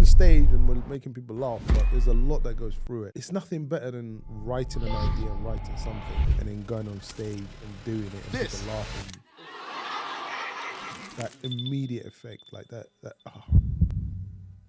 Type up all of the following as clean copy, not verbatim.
on stage and we're making people laugh, but there's a lot that goes through it. It's nothing better than writing an idea and writing something and then going on stage and doing it and people laughing. That immediate effect, like that.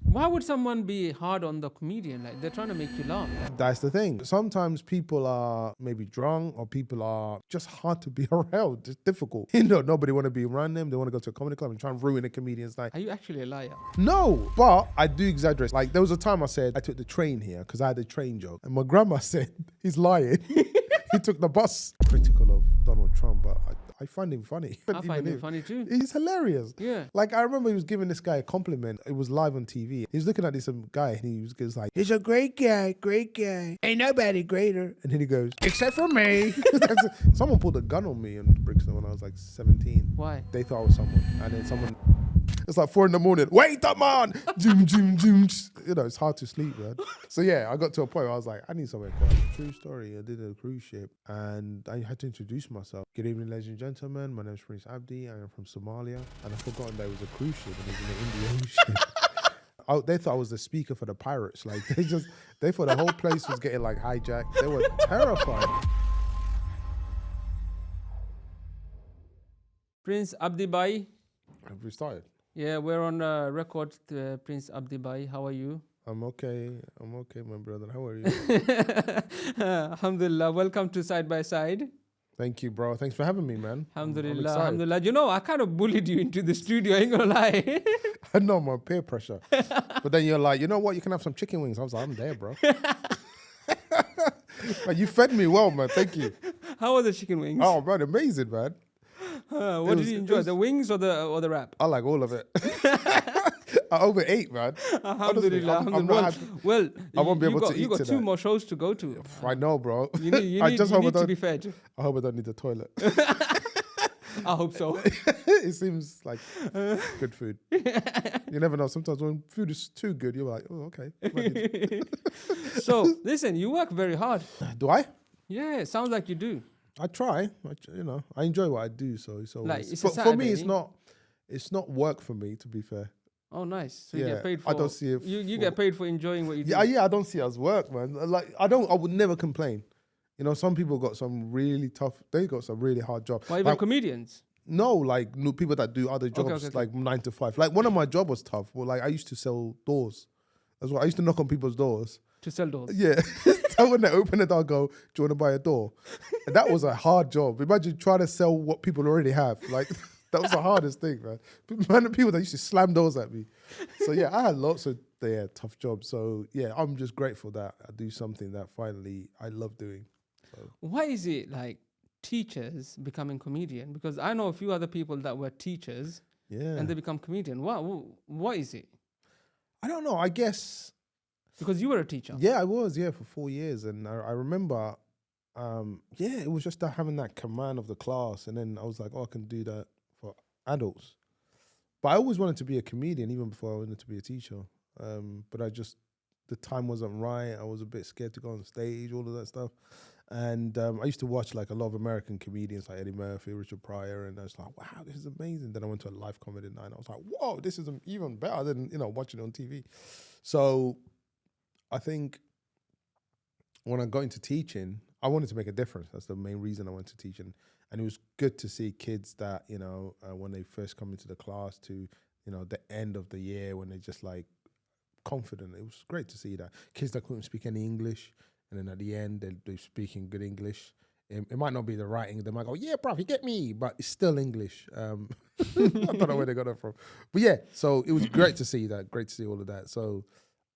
Why would someone be hard on the comedian? Like, they're trying to make you laugh. That's the thing. Sometimes people are maybe drunk or people are just hard to be around. It's difficult. Nobody want to be around them. They want to go to a comedy club and try and ruin a comedian's night. Are you actually a liar? No, but I do exaggerate. Like, there was a time I said I took the train here because I had a train joke. And my grandma said, he's lying. He took the bus. Critical of Donald Trump, but I find him funny. I find him funny too. He's hilarious. Yeah. Like, I remember he was giving this guy a compliment. It was live on TV. He was looking at this guy and he was like, he's a great guy. Ain't nobody greater. And then he goes, except for me. Someone pulled a gun on me in Brixton when I was like 17. Why? They thought I was someone. And then someone, it's like 4 a.m. Wait up, man. Zoom, zoom, zoom. It's hard to sleep, man. So yeah, I got to a point where I was like, I need somewhere quiet. True story. I did a cruise ship and I had to introduce myself. Good evening, ladies and gentlemen. My name is Prince Abdi. I am from Somalia. And I've forgotten that it was a cruise ship and it was in the Indian Ocean. They thought I was the speaker for the pirates. Like, they thought the whole place was getting like hijacked. They were terrified. Prince Abdi Bhai. Have we started? Yeah, we're on record. Prince Abdi Bhai, how are you? I'm okay, my brother. How are you? Alhamdulillah. Welcome to Side by Side. Thank you, bro. Thanks for having me, man. Alhamdulillah. Alhamdulillah. You know, I kind of bullied you into the studio, I ain't gonna lie. I know, my peer pressure. But then you're like, you know what? You can have some chicken wings. I was like, I'm there, bro. Like, you fed me well, man. Thank you. How were the chicken wings? Oh, man, amazing, man. What did you enjoy? The wings or the wrap? I like all of it. I overate, man. Alhamdulillah. Honestly, I'm not happy. Well, I won't be able to eat You got tonight. 2 more shows to go to. I know, bro. You need to be fed. I hope I don't need the toilet. I hope so. It seems like good food. You never know. Sometimes when food is too good, you're like, oh, okay. So, listen, you work very hard. Do I? Yeah, it sounds like you do. I try. I enjoy what I do. So it's always, Like, it's for me, it's not work for me, to be fair. Oh, nice. So you get paid for. I don't see it. You get paid for enjoying what you do. Yeah. I don't see it as work, man. Like, I would never complain. You know, some people got some really tough. They got some really hard jobs. Or even like, comedians. No, like people that do other jobs, like 9 to 5. Like, one of my job was tough. Well, like, I used to sell doors. That's what I used to knock on people's doors. To sell doors. Yeah. So when they open it, I'll go, do you want to buy a door? And that was a hard job. Imagine trying to sell what people already have. Like, that was the hardest thing, man. Man, the people that used to slam doors at me. So yeah, I had lots of tough jobs. So yeah, I'm just grateful that I do something that finally I love doing. So. Why is it like teachers becoming comedian? Because I know a few other people that were teachers and they become comedian. What is it? I don't know. I guess... Because you were a teacher. Yeah, I was, for 4 years. And I remember, it was just having that command of the class. And then I was like, oh, I can do that for adults. But I always wanted to be a comedian, even before I wanted to be a teacher. But the time wasn't right. I was a bit scared to go on stage, all of that stuff. And I used to watch like a lot of American comedians like Eddie Murphy, Richard Pryor, and I was like, wow, this is amazing. Then I went to a live comedy night and I was like, whoa, this is even better than, watching it on TV. So I think when I got into teaching, I wanted to make a difference. That's the main reason I went to teaching. And it was good to see kids that, when they first come into the class to, the end of the year when they're just like confident. It was great to see that. Kids that couldn't speak any English, and then at the end, they're speaking good English. It might not be the right English. They might go, yeah, bruv, you get me, but it's still English. I don't know where they got it from. But yeah, so it was great to see that, great to see all of that. So,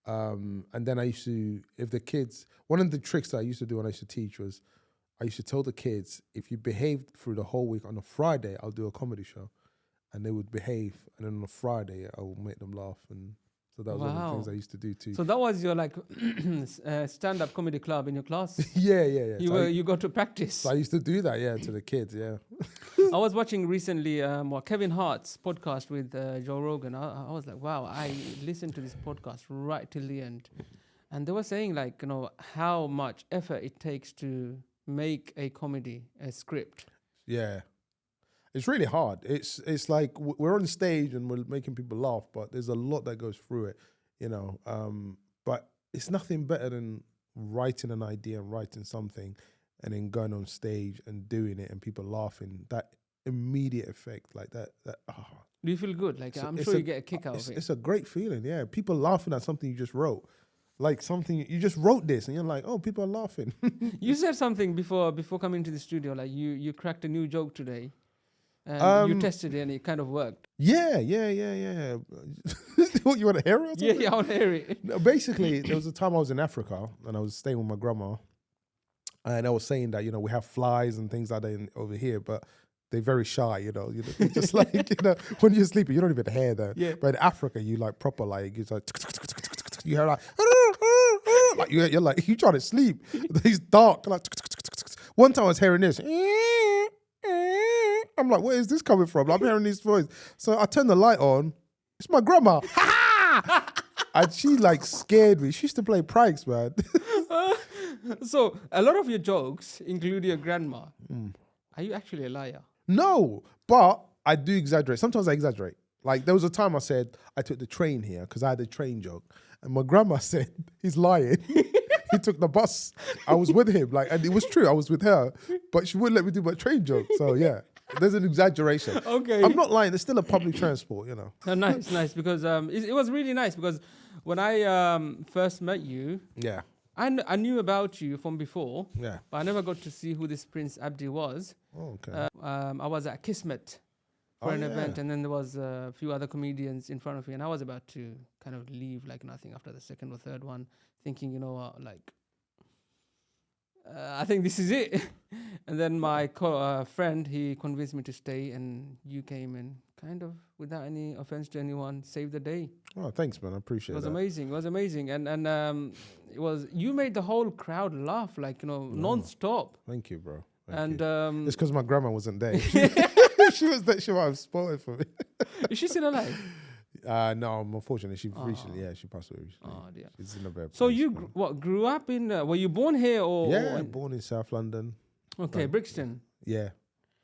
and then I used to, if the kids, one of the tricks that I used to do when I used to teach was, I used to tell the kids, if you behaved through the whole week, on a Friday, I'll do a comedy show. And they would behave, and then on a Friday, I will make them laugh. And so that was one of the things I used to do too. So that was your like stand-up comedy club in your class? Yeah. You got to practice. So I used to do that, to the kids, I was watching recently Kevin Hart's podcast with Joe Rogan. I was like, wow, I listened to this podcast right till the end. And they were saying like, how much effort it takes to make a comedy, a script. Yeah. It's really hard. It's like we're on stage and we're making people laugh, but there's a lot that goes through it. you know. But it's nothing better than writing an idea and writing something and then going on stage and doing it and people laughing. That immediate effect, like that. Do you feel good? Like, I'm sure you get a kick out of it. It's a great feeling, yeah. People laughing at something you just wrote. Like something, you just wrote this and you're like, oh, people are laughing. You said something before coming to the studio, like you cracked a new joke today. And you tested it and it kind of worked. Yeah. What, you want to hear it? Yeah, I want to hear it. No, basically, there was a time I was in Africa and I was staying with my grandma. And I was saying that, you know, we have flies and things like that over here, but they're very shy, you know. They're just like, you know, when you're sleeping, you don't even hear them. Yeah. But in Africa, you like proper, like, it's like, you hear like, like you're like, you trying to sleep. It's dark. Like, one time I was hearing this. I'm like, where is this coming from? I'm hearing this voice. So I turned the light on. It's my grandma. And she like scared me. She used to play pranks, man. So a lot of your jokes include your grandma. Are you actually a liar? No, but I do exaggerate. Sometimes I exaggerate. Like there was a time I said I took the train here because I had a train joke. And my grandma said, he's lying. He took the bus. I was with him. Like, and it was true. I was with her. But she wouldn't let me do my train joke. So yeah. There's an exaggeration. Okay. I'm not lying. There's still a public transport, you know. Oh, nice. Because it was really nice because when I first met you, Yeah. I knew about you from before. Yeah. But I never got to see who this Prince Abdi was. Oh, okay. I was at Kismet for an event, and then there was a few other comedians in front of me, and I was about to kind of leave like nothing after the second or third one, thinking, you know what, like, I think this is it. And then my friend, he convinced me to stay, and you came and kind of, without any offense to anyone, saved the day. Oh, thanks, man. I appreciate it. It was amazing. And it was, you made the whole crowd laugh, like, you know, non-stop. Thank you, bro. And it's because my grandma wasn't there. She was there. She might have spoiled it for me. Is she still alive? No, unfortunately, she recently, she passed away recently. Oh dear. She's in a bad So place, you man. grew up in? Were you born here or? Yeah, born in South London. Okay, Like, Brixton. Yeah,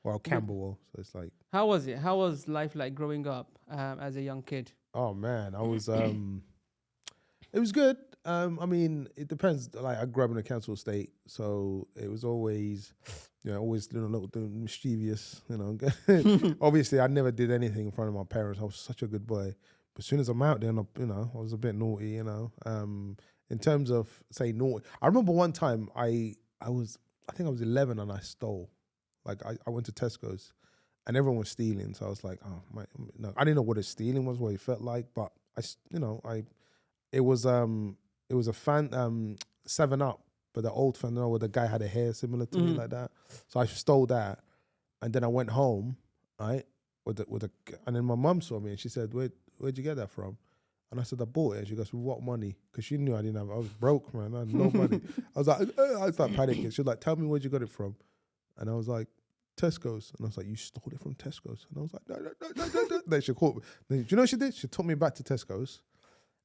well, Camberwell. So it's like, How was it? How was life like growing up as a young kid? oh man, I was. It was good. I mean, it depends. Like, I grew up in a council estate, so it was always, you know, always doing a little mischievous. You know, obviously, I never did anything in front of my parents. I was such a good boy. But as soon as I'm out there, you know, I was a bit naughty. You know, in terms of say naughty, I remember one time I think I was 11 and I stole. Like I went to Tesco's, and everyone was stealing. So I was like, oh my, no, I didn't know what a stealing was, what it felt like, but it was a fan 7-Up, but the old fan, where the guy had a hair similar to me like that. So I stole that, and then I went home, right, and then my mum saw me and she said, where'd you get that from? And I said, I bought it. And she goes, with what money? Because she knew I didn't have, I was broke, man. I had no money. I was like panicking. She was like, tell me where'd you got it from? And I was like, Tesco's. And I was like, you stole it from Tesco's? And I was like, no. Then she caught me. Then, do you know what she did? She took me back to Tesco's.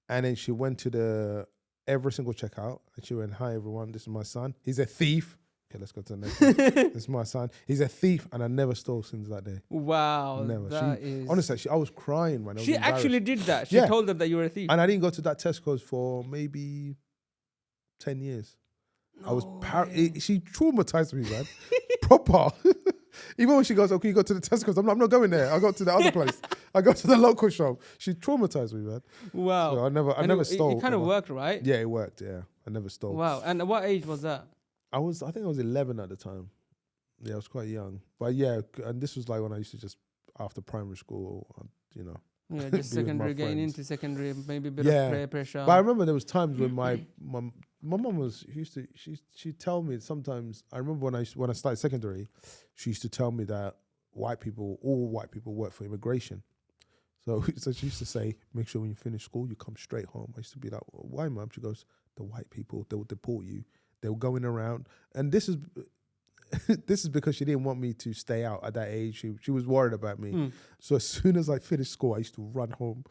And then she went to every single checkout. And she went, hi, everyone. This is my son. He's a thief. Okay, let's go to the next one. This is my son. He's a thief. And I never stole since that day. Wow. Never. Honestly, I was crying, man. She actually did that. She told them that you were a thief. And I didn't go to that Tesco's for maybe 10 years. I was she traumatized me, man. Proper. Even when she goes, okay, you go to the Tesco's, I'm not going there. I go to the other place. I go to the local shop. She traumatized me, man. Wow. So I never stole. It kind of worked, right? Yeah, it worked, yeah. I never stole. Wow. And at what age was that? I think I was 11 at the time. Yeah, I was quite young. But yeah, and this was like when I used to just, after primary school, you know. Yeah, just secondary, getting into secondary, maybe a bit of prayer pressure. But I remember there was times when my mum was, she'd tell me sometimes, I remember when I started secondary, she used to tell me that all white people work for immigration. So she used to say, make sure when you finish school, you come straight home. I used to be like, why, mum? She goes, the white people, they will deport you. They were going around. And this is because she didn't want me to stay out at that age. She was worried about me. So as soon as I finished school, I used to run home.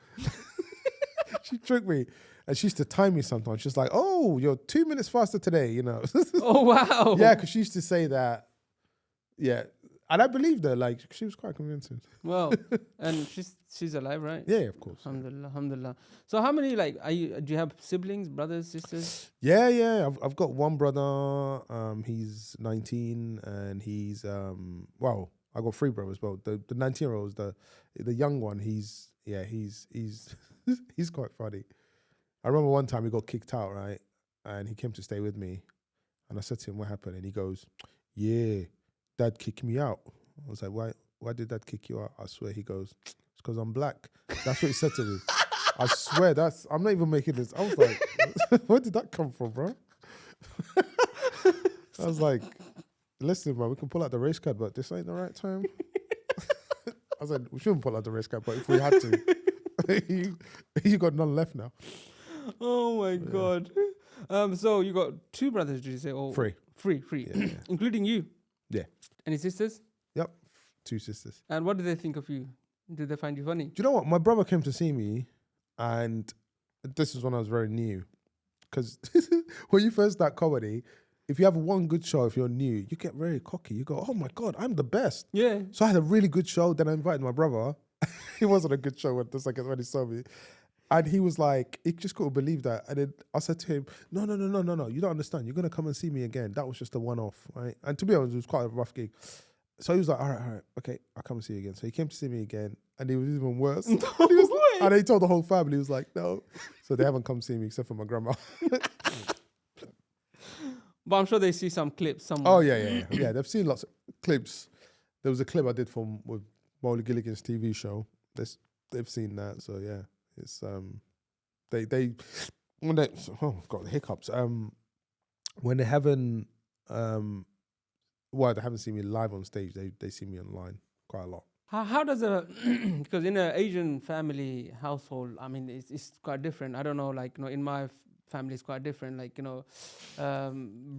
She tricked me. And she used to time me sometimes. She's like, oh, you're 2 minutes faster today, you know. Oh, wow. Yeah, because she used to say that, yeah. And I believed her. Like, she was quite convincing. Well, and she's alive, right? Yeah, of course. Alhamdulillah, alhamdulillah. So how many do you have siblings, brothers, sisters? Yeah. I've got one brother. He's 19, and he's well, I got three brothers. But the 19-year-old is the young one. He's he's quite funny. I remember one time he got kicked out, right? And he came to stay with me, and I said to him, "What happened?" And he goes, "Yeah, Dad kicked me out." I was like, "Why did Dad kick you out?" I swear. He goes, "It's because I'm black." That's what he said to me. I swear, I'm not even making this. I was like, where did that come from, bro? I was like, listen, man, we can pull out the race card, but this ain't the right time. I said, we shouldn't pull out the race card, but if we had to, you got none left now. Oh my God. So you got two brothers, did you say? Or Three. Three. Yeah. Including you? Yeah. Any sisters? Yep. 2 sisters. And what do they think of you? Did they find you funny? Do you know what? My brother came to see me, and this is when I was very new. Because when you first start comedy, if you have one good show, if you're new, you get very cocky. You go, oh my God, I'm the best. Yeah. So I had a really good show. Then I invited my brother. It wasn't a good show when he saw me. And he was like, he just couldn't believe that. And then I said to him, no, you don't understand. You're going to come and see me again. That was just a one-off, right? And to be honest, it was quite a rough gig. So he was like, all right, okay, I'll come and see you again. So he came to see me again, and it was even worse. And he told the whole family, he was like, no. So they haven't come see me except for my grandma. But I'm sure they see some clips somewhere. Oh, yeah. Yeah, they've seen lots of clips. There was a clip I did with Molly Gilligan's TV show. They've seen that, so yeah. It's they when they I've got the hiccups. When they haven't they haven't seen me live on stage. They see me online quite a lot. How does because in an Asian family household, I mean, it's quite different. I don't know, like, in my family it's quite different. Like,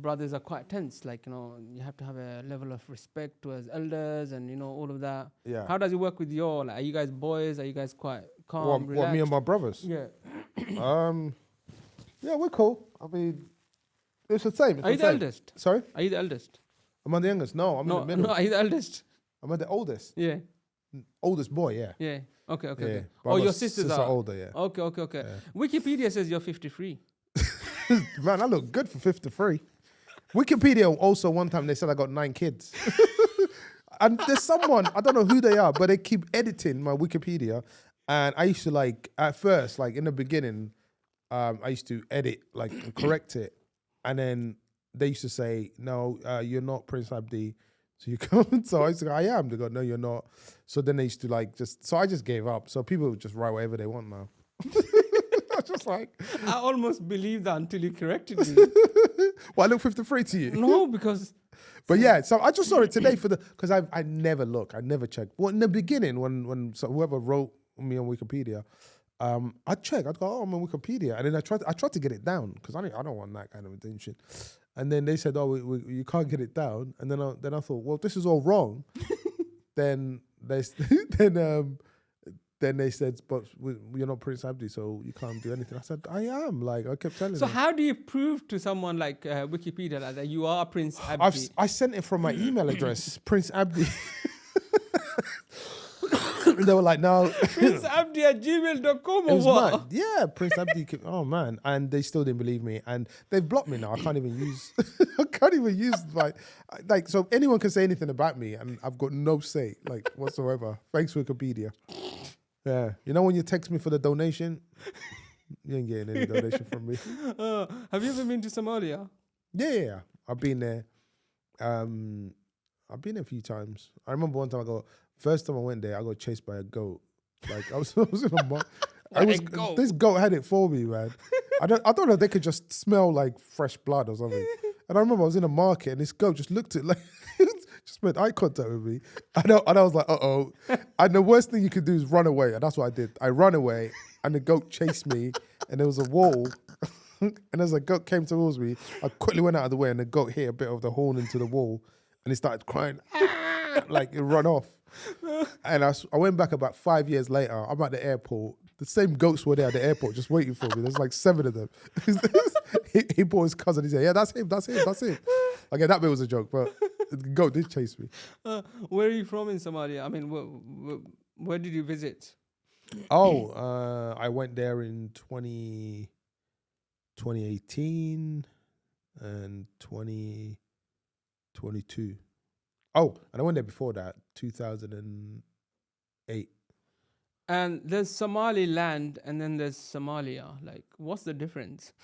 brothers are quite tense. Like, you have to have a level of respect towards elders and, all of that. Yeah. How does it work with are you guys boys? Are you guys quite calm, relaxed? What, me and my brothers? Yeah. Yeah, we're cool. I mean, it's the same. Are you the eldest? Sorry? Are you the eldest? Am I the youngest? No, I'm in the middle. No, are you the eldest? Am I the oldest? Yeah. Oldest boy, yeah. Yeah. Okay. Yeah. Oh, your sisters are older, yeah. Okay. Yeah. Wikipedia says you're 53. Man, I look good for 53. Wikipedia also one time they said I got 9 kids. And there's someone, I don't know who they are, but they keep editing my Wikipedia. And I used to at first, in the beginning, I used to edit, and correct it. And then they used to say, no, you're not Prince Abdi. So you come. So I used to go, I am. They go, no, you're not. So then they used to so I just gave up. So people just write whatever they want now. I was just I almost believed that until you corrected me. Well, I look 53 to you. No, because. But yeah, so I just saw it today because I never look, I never check. Well, in the beginning, when whoever wrote me on Wikipedia, I'd check. I'd go, oh, I'm on Wikipedia, and then I tried to get it down because I don't want that kind of attention. And then they said, oh, you can't get it down. And then I thought, well, this is all wrong. Then they said, but you're not Prince Abdi, so you can't do anything. I said, I am. I kept telling them. So how do you prove to someone like Wikipedia that you are Prince Abdi? I sent it from my email address, Prince Abdi. They were like, no. Prince Abdi at gmail.com or what? Mad. Yeah, Prince Abdi. Oh, man. And they still didn't believe me. And they've blocked me now. I can't even use so anyone can say anything about me and I've got no say, whatsoever. Thanks, Wikipedia. Yeah. You know when you text me for the donation? You ain't getting any donation from me. Have you ever been to Somalia? Yeah. I've been there. I've been there a few times. I remember one time first time I went there, I got chased by a goat. I was in a this goat had it for me, man. I don't know if they could just smell fresh blood or something. And I remember I was in a market and this goat just looked at just made eye contact with me. And I was like, uh-oh. And the worst thing you could do is run away. And that's what I did. I ran away and the goat chased me and there was a wall. And as the goat came towards me, I quickly went out of the way and the goat hit a bit of the horn into the wall and it started crying, it run off. And I went back about 5 years later. I'm at the airport. The same goats were there at the airport just waiting for me. There's 7 of them. He brought his cousin. He said, yeah, that's him. Again, that bit was a joke, but The goat did chase me. Where are you from in Somalia? I mean, where did you visit? Oh, I went there in 2018 and 2022. Oh, and I went there before that, 2008. And there's Somaliland and then there's Somalia. Like, what's the difference?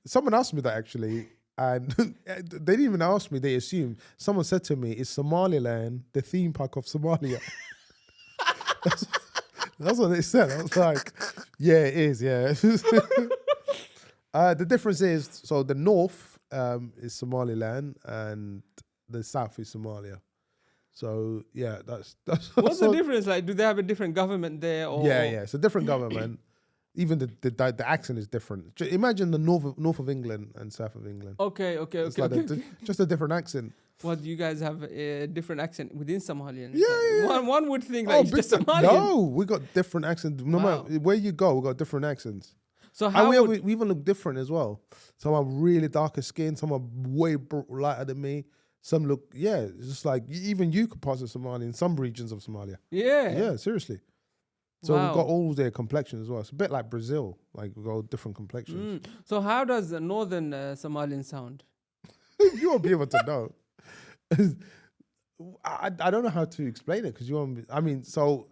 Someone asked me that actually, and they didn't even ask me. They assumed. Someone said to me, "Is Somaliland the theme park of Somalia?" That's what they said. I was like, "Yeah, it is. Yeah." The difference is, so the north is Somaliland and the south is Somalia. So yeah, that's What's the difference? Like, do they have a different government there? Or yeah. It's a different government. Even the accent is different. Imagine the north of England and south of England. Okay. It's like just a different accent. What, do you guys have a different accent within Somalian? Yeah. One would think like it's just Somalian. No, we got different accents. No matter where you go, we got different accents. So how we even look different as well. Some are really darker skin. Some are way lighter than me. Some look, it's just like even you could pass as Somali in some regions of Somalia. Yeah, seriously. So we've got all their complexions as well. It's a bit like Brazil, like we've got different complexions. So how does the northern Somalian sound? You won't be able to know. I don't know how to explain it because you won't. So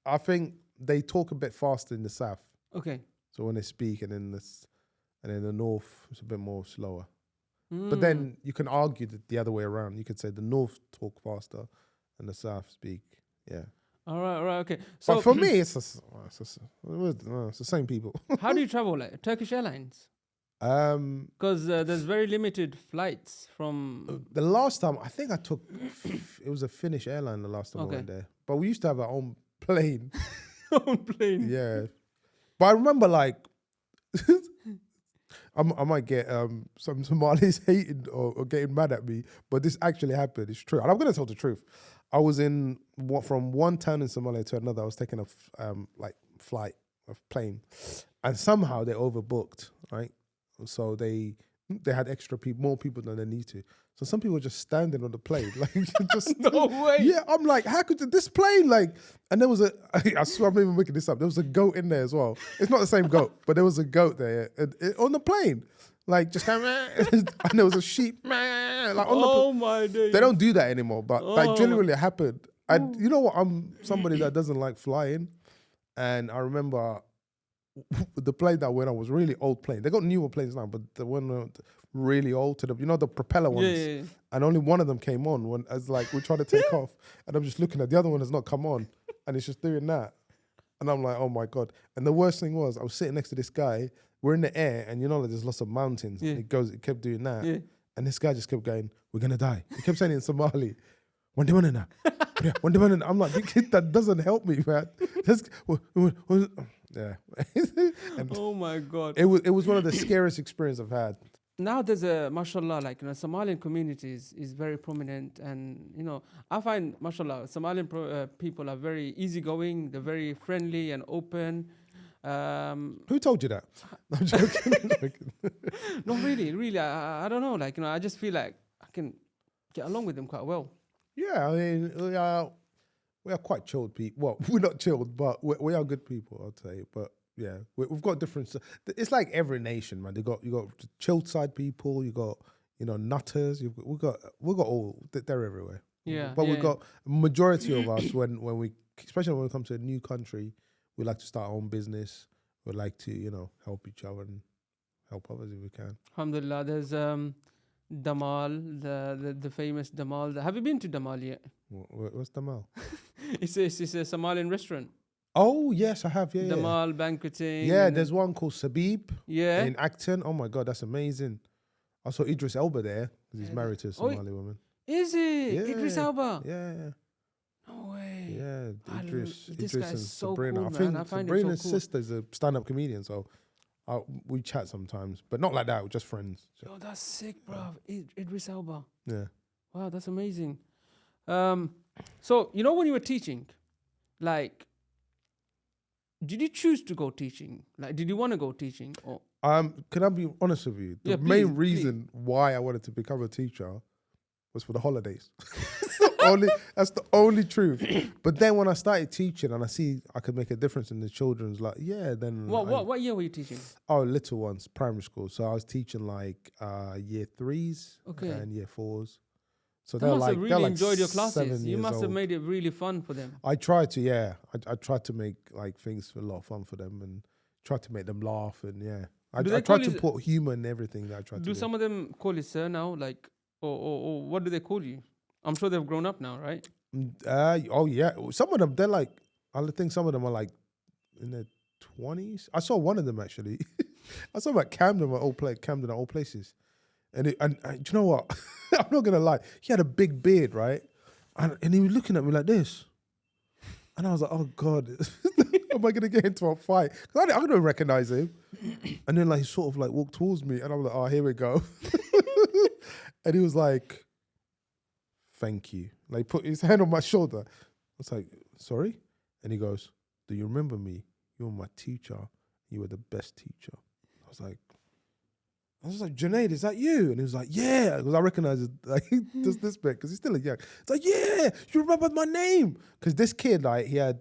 I think they talk a bit faster in the south. Okay. So when they speak, and in the north, it's a bit more slower. But then you can argue that the other way around. You could say the north talk faster, and the south speak. Yeah. All right, okay. So but for me, it's the same people. How do you travel? Like Turkish Airlines? Because there's very limited flights from. The last time I think I took, it was a Finnish airline. The last time I went there, but we used to have our own plane. Own plane. Yeah, but I remember like. I might get some Somalis hating or getting mad at me, but this actually happened. It's true, and I'm gonna tell the truth. I was from one town in Somalia to another. I was taking a plane, and somehow they overbooked. Right, so they had more people than they need to. So some people were just standing on the plane, like just no way. Yeah, I'm like, how could this plane like? And there was I swear I'm not even making this up. There was a goat in there as well. It's not the same goat, but there was a goat there on the plane, like just kind of, and there was a sheep, like on my days. They don't do that anymore, but that genuinely happened. And you know what? I'm somebody that doesn't like flying, and I remember the plane that went on was really old plane. They got newer planes now, but the one really old to the propeller ones. Yeah. And only one of them came on when as like we're trying to take off, and I'm just looking at the other one has not come on, and it's just doing that, and I'm like, oh my god. And the worst thing was I was sitting next to this guy. We're in the air, and like there's lots of mountains. Yeah. And it kept doing that, and this guy just kept going, "We're gonna die." He kept saying it in Somali. One day, I'm like, that doesn't help me, man. Yeah. Oh my god. It was one of the scariest experiences I've had. Now there's a mashallah, like Somalian communities is very prominent, and I find mashallah Somalian people are very easygoing. They're very friendly and open. Who told you that? I'm joking. No, really, I don't know. Like I just feel like I can get along with them quite well. Yeah, I mean we are quite chilled people. Well, we're not chilled, but we are good people, I'd say. But yeah, we've got different. It's like every nation, man. You got the chilled side people. You got nutters. We got all. They're everywhere. Yeah, but we've got a majority of us when we, especially when we come to a new country, we like to start our own business. We like to help each other and help others if we can. Alhamdulillah, there's Damal, the famous Damal. Have you been to Damal yet? What's Damal? It's a Somalian restaurant. Oh yes, I have. Yeah, Damal banqueting. Yeah, there's one called Sabib. Yeah, in Acton. Oh my god, that's amazing. I saw Idris Elba there because he's married to a Somali woman. Is it? Yeah. Idris Elba? Yeah. No way. Yeah, Idris this and guy's so Sabrina. cool, I man. think I find Sabrina's him so cool. sister's a stand-up comedian, so we chat sometimes, but not like that. We're just friends. So. Yo, that's sick, bro. Idris Elba. Yeah. Wow, that's amazing. So when you were teaching, like, did you choose to go teaching? Like, did you want to go teaching? Or Can I be honest with you? The main reason why I wanted to become a teacher was for the holidays. That's the only truth. But then when I started teaching and I see I could make a difference in the children's, like, yeah, then... What year were you teaching? Oh, little ones, primary school. So I was teaching like year 3s Okay. and year 4s. So They they're must like, have they're really like enjoyed your classes. 7 You years must have old. made it really fun for them. I tried to, yeah. I tried to make like things a lot of fun for them and tried to make them laugh and yeah. Do I they tried call to you- put humour in everything that I tried to do. Do some of them call you sir now? Like, or what do they call you? I'm sure they've grown up now, right? Oh yeah, some of them they're like. I think some of them are like in their 20s. I saw one of them actually. I saw him at Camden, Camden at all places, and do you know what? I'm not gonna lie. He had a big beard, right? And he was looking at me like this, and I was like, oh god, am I gonna get into a fight? 'Cause I don't recognize him. And then like he sort of like walked towards me, and I'm like, oh, here we go. And he was like, thank you. Like put his hand on my shoulder. I was like, sorry? And he goes, do you remember me? You were my teacher. You were the best teacher. I was like, Junaid, is that you? And he was like, yeah. Because I recognize it, like, just this bit, because he's still a young. It's like, yeah, you remembered my name. Because this kid, like, he had,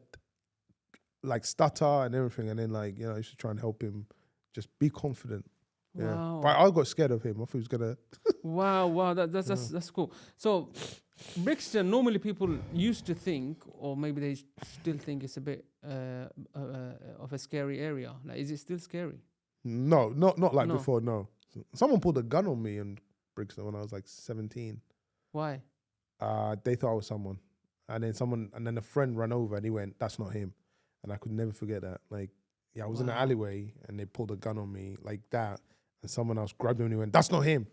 like, stutter and everything. And then, like, you know, I used to try and help him just be confident. Yeah. Wow. But I got scared of him. I thought he was going to... Wow, that's cool. So, Brixton, normally people used to think, or maybe they still think it's a bit of a scary area. Like, is it still scary? No, not like No. before, no. Someone pulled a gun on me in Brixton when I was like 17. Why? They thought I was someone. And then a friend ran over and he went, that's not him. And I could never forget that. Like, yeah, I was in the Wow. alleyway and they pulled a gun on me like that. And someone else grabbed him and he went, that's not him.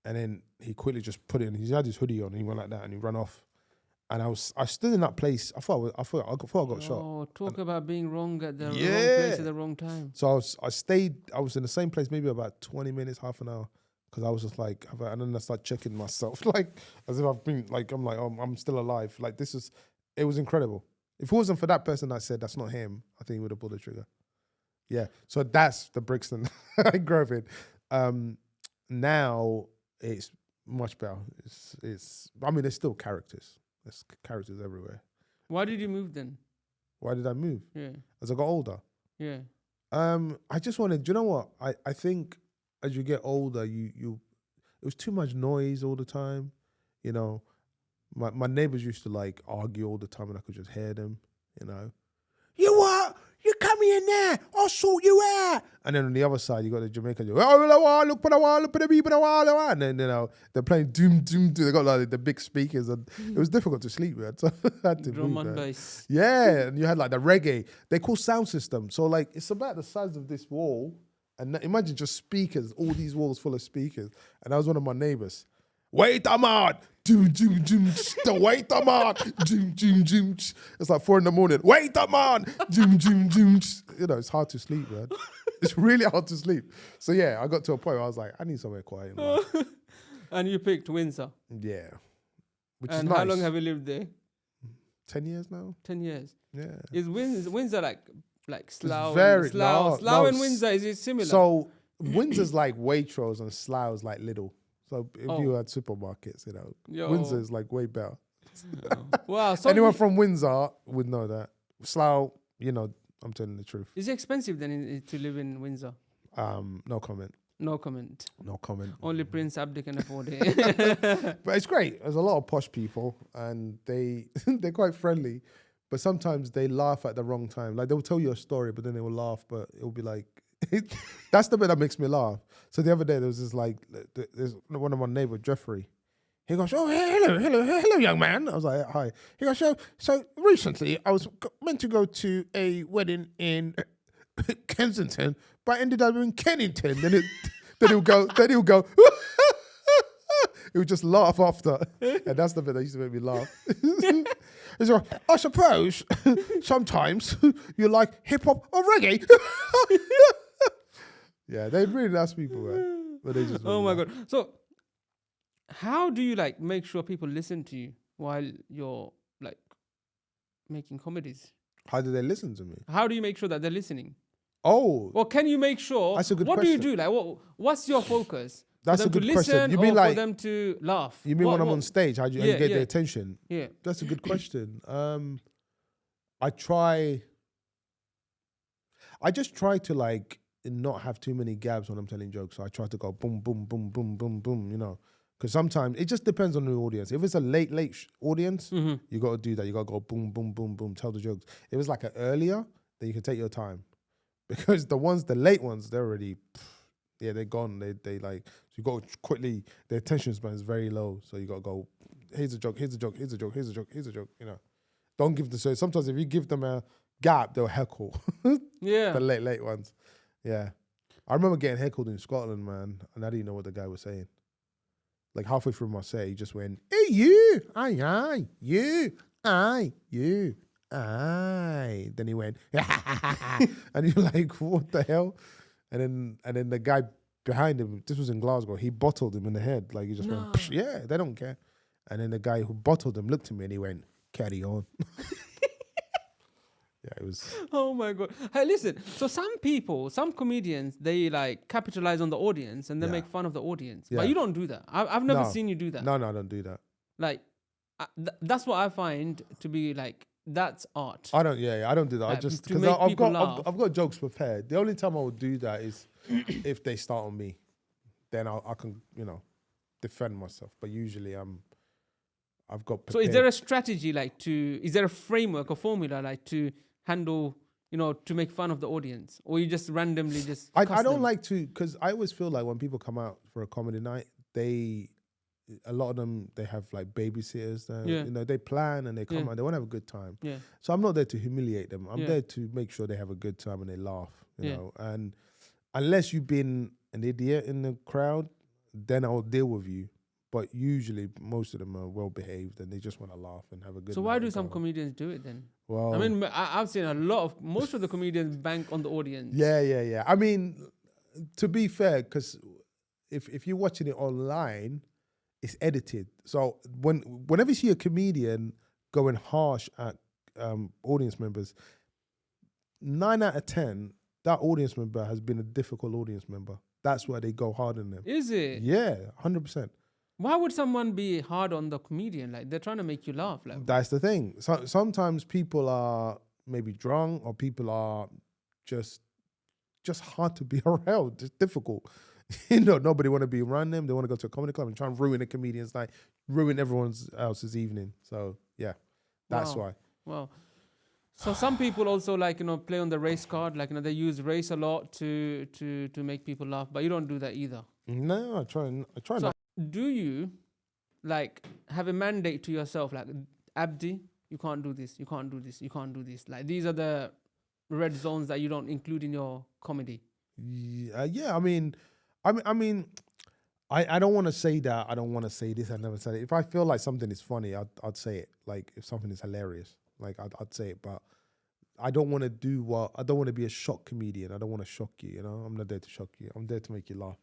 And then he quickly just put it in. He had his hoodie on and he went like that and he ran off. And I stood in that place. I thought I got shot. Oh, talk about being wrong at the wrong Yeah. place at the wrong time. So I was in the same place maybe about 20 minutes, half an hour. Because I was just like, and then I started checking myself, like, as if I've been, like, I'm like, oh, I'm still alive. Like, it was incredible. If it wasn't for that person that said that's not him, I think he would have pulled the trigger. Yeah. So that's the Brixton I grew up in. Now it's much better. I mean, there's still characters. There's characters everywhere. Why did you move then? Why did I move? Yeah, As I got older. yeah. I just wanted, do you know what? I think as you get older, it was too much noise all the time. You know, my neighbors used to like argue all the time and I could just hear them, you know. You what? You come in there, I'll sort you out. And then on the other side, you got the Jamaicans, look for the wall, look for the people, and then, you know, they're playing doom, doom, doom. They got like the big speakers and it was difficult to sleep, man. So I had to Drum move, and man. bass. Yeah, and you had like the reggae. They call sound system. So like it's about the size of this wall. And imagine just speakers, all these walls full of speakers. And I was one of my neighbors. Wait a minute. Doom, doom, doom. Wait a minute. Doom, doom, doom. It's like 4 a.m. Wait a minute. Doom, doom, doom. You know, it's hard to sleep, man. It's really hard to sleep. So yeah, I got to a point where I was like, I need somewhere quiet. In life. And you picked Windsor. Yeah. Which And is nice. how long have you lived there? 10 years now? 10 years. Yeah. Is Windsor like Slough? very- Slough no, and s- Windsor, is it similar? So Windsor's like Waitrose and Slough's like Lidl. So if Oh. you had supermarkets, you know, Yo. Windsor is like way better. Wow. So Anyone from Windsor would know that. Slough, you know, I'm telling the truth. is it expensive then to live in Windsor? No comment. No comment. No comment. Only Prince Abdi can afford it. But it's great. There's a lot of posh people and they're quite friendly. But sometimes they laugh at the wrong time. Like they'll tell you a story, but then they will laugh, but it'll be like that's the bit that makes me laugh. So the other day there was this like there's one of my neighbor, Jeffrey. He goes, oh, hello, young man. I was like, hi. He goes, so recently I was meant to go to a wedding in Kensington, but I ended up in Kennington. Then he'll go. He would just laugh after, and that's the bit that used to make me laugh. He's like, I suppose sometimes you like hip hop or reggae. Yeah, they're really nice people, man. But they just Oh my laugh. God. So how do you like make sure people listen to you while you're like making comedies? How do they listen to me? How do you make sure that they're listening? Oh, Or can you make sure? That's a good What do you question. do? Like, what's your focus? That's for a them good to question. listen You or mean for like them to laugh? you mean when I'm on stage? How do you Yeah, get yeah. their attention? Yeah. That's a good question. I try. I just try to like not have too many gaps when I'm telling jokes. So I try to go boom, boom, boom, boom, boom, boom. You know, because sometimes it just depends on the audience. If it's a late audience, you got to do that. You got to go boom, boom, boom, boom. Tell the jokes. If it's like an earlier, then you can take your time, because the late ones, they're already. Yeah, they're gone. They like, so you got to quickly, their attention span is very low. So you got to go, here's a joke, here's a joke, here's a joke, here's a joke, here's a joke, you know. Don't give them, so sometimes if you give them a gap, they'll heckle. Yeah. The late ones. Yeah. I remember getting heckled in Scotland, man, and I didn't know what the guy was saying. Like halfway through my set, he just went, hey, you, aye, you, aye, you, aye. Then he went, and you're like, what the hell? And then the guy behind him, this was in Glasgow, he bottled him in the head. Like he just went, psh, yeah, they don't care. And then the guy who bottled him looked at me and he went, carry on. Yeah, it was. Oh my God. Hey, listen. So some comedians, they like capitalize on the audience and they make fun of the audience. Yeah. But you don't do that. I've never seen you do that. No, I don't do that. Like, that's what I find to be like, that's art. I don't do that. Like, I just, to because make I've people got laugh. jokes prepared. The only time I would do that is if they start on me. Then I can, you know, defend myself. But usually I've got prepared. So is there a strategy is there a framework, a formula to handle, you know, to make fun of the audience? Or you just randomly just I cuss don't them? like to, because I always feel like when people come out for a comedy night, a lot of them, they have like babysitters. You know, they plan and they come out, they want to have a good time. Yeah. So I'm not there to humiliate them. I'm there to make sure they have a good time and they laugh, you know. And unless you've been an idiot in the crowd, then I'll deal with you. But usually most of them are well behaved and they just want to laugh and have a good So night why do and some go. comedians do it then? Well, I mean, I've seen most of the comedians bank on the audience. Yeah. I mean, to be fair, because if you're watching it online, it's edited. So whenever you see a comedian going harsh at audience members, 9 out of 10, that audience member has been a difficult audience member. That's why they go hard on them. Is it? Yeah, 100%. Why would someone be hard on the comedian? Like, they're trying to make you laugh. Like, That's the thing. So sometimes people are maybe drunk or people are just hard to be around. It's difficult. You know, nobody want to be around them. They want to go to a comedy club and try and ruin a comedian's night, ruin everyone else's evening. So yeah, that's why. Wow. So some people also like, you know, play on the race card. Like, you know, they use race a lot to make people laugh. But you don't do that either. No, I try So not. do you like have a mandate to yourself, like, Abdi, you can't do this, you can't do this, you can't do this? Like, these are the red zones that you don't include in your comedy. Yeah, I mean, I don't want to say that. I don't want to say this. I never said it. If I feel like something is funny, I'd say it. Like if something is hilarious, like I'd say it. But I don't want to I don't want to be a shock comedian. I don't want to shock you. You know, I'm not there to shock you. I'm there to make you laugh.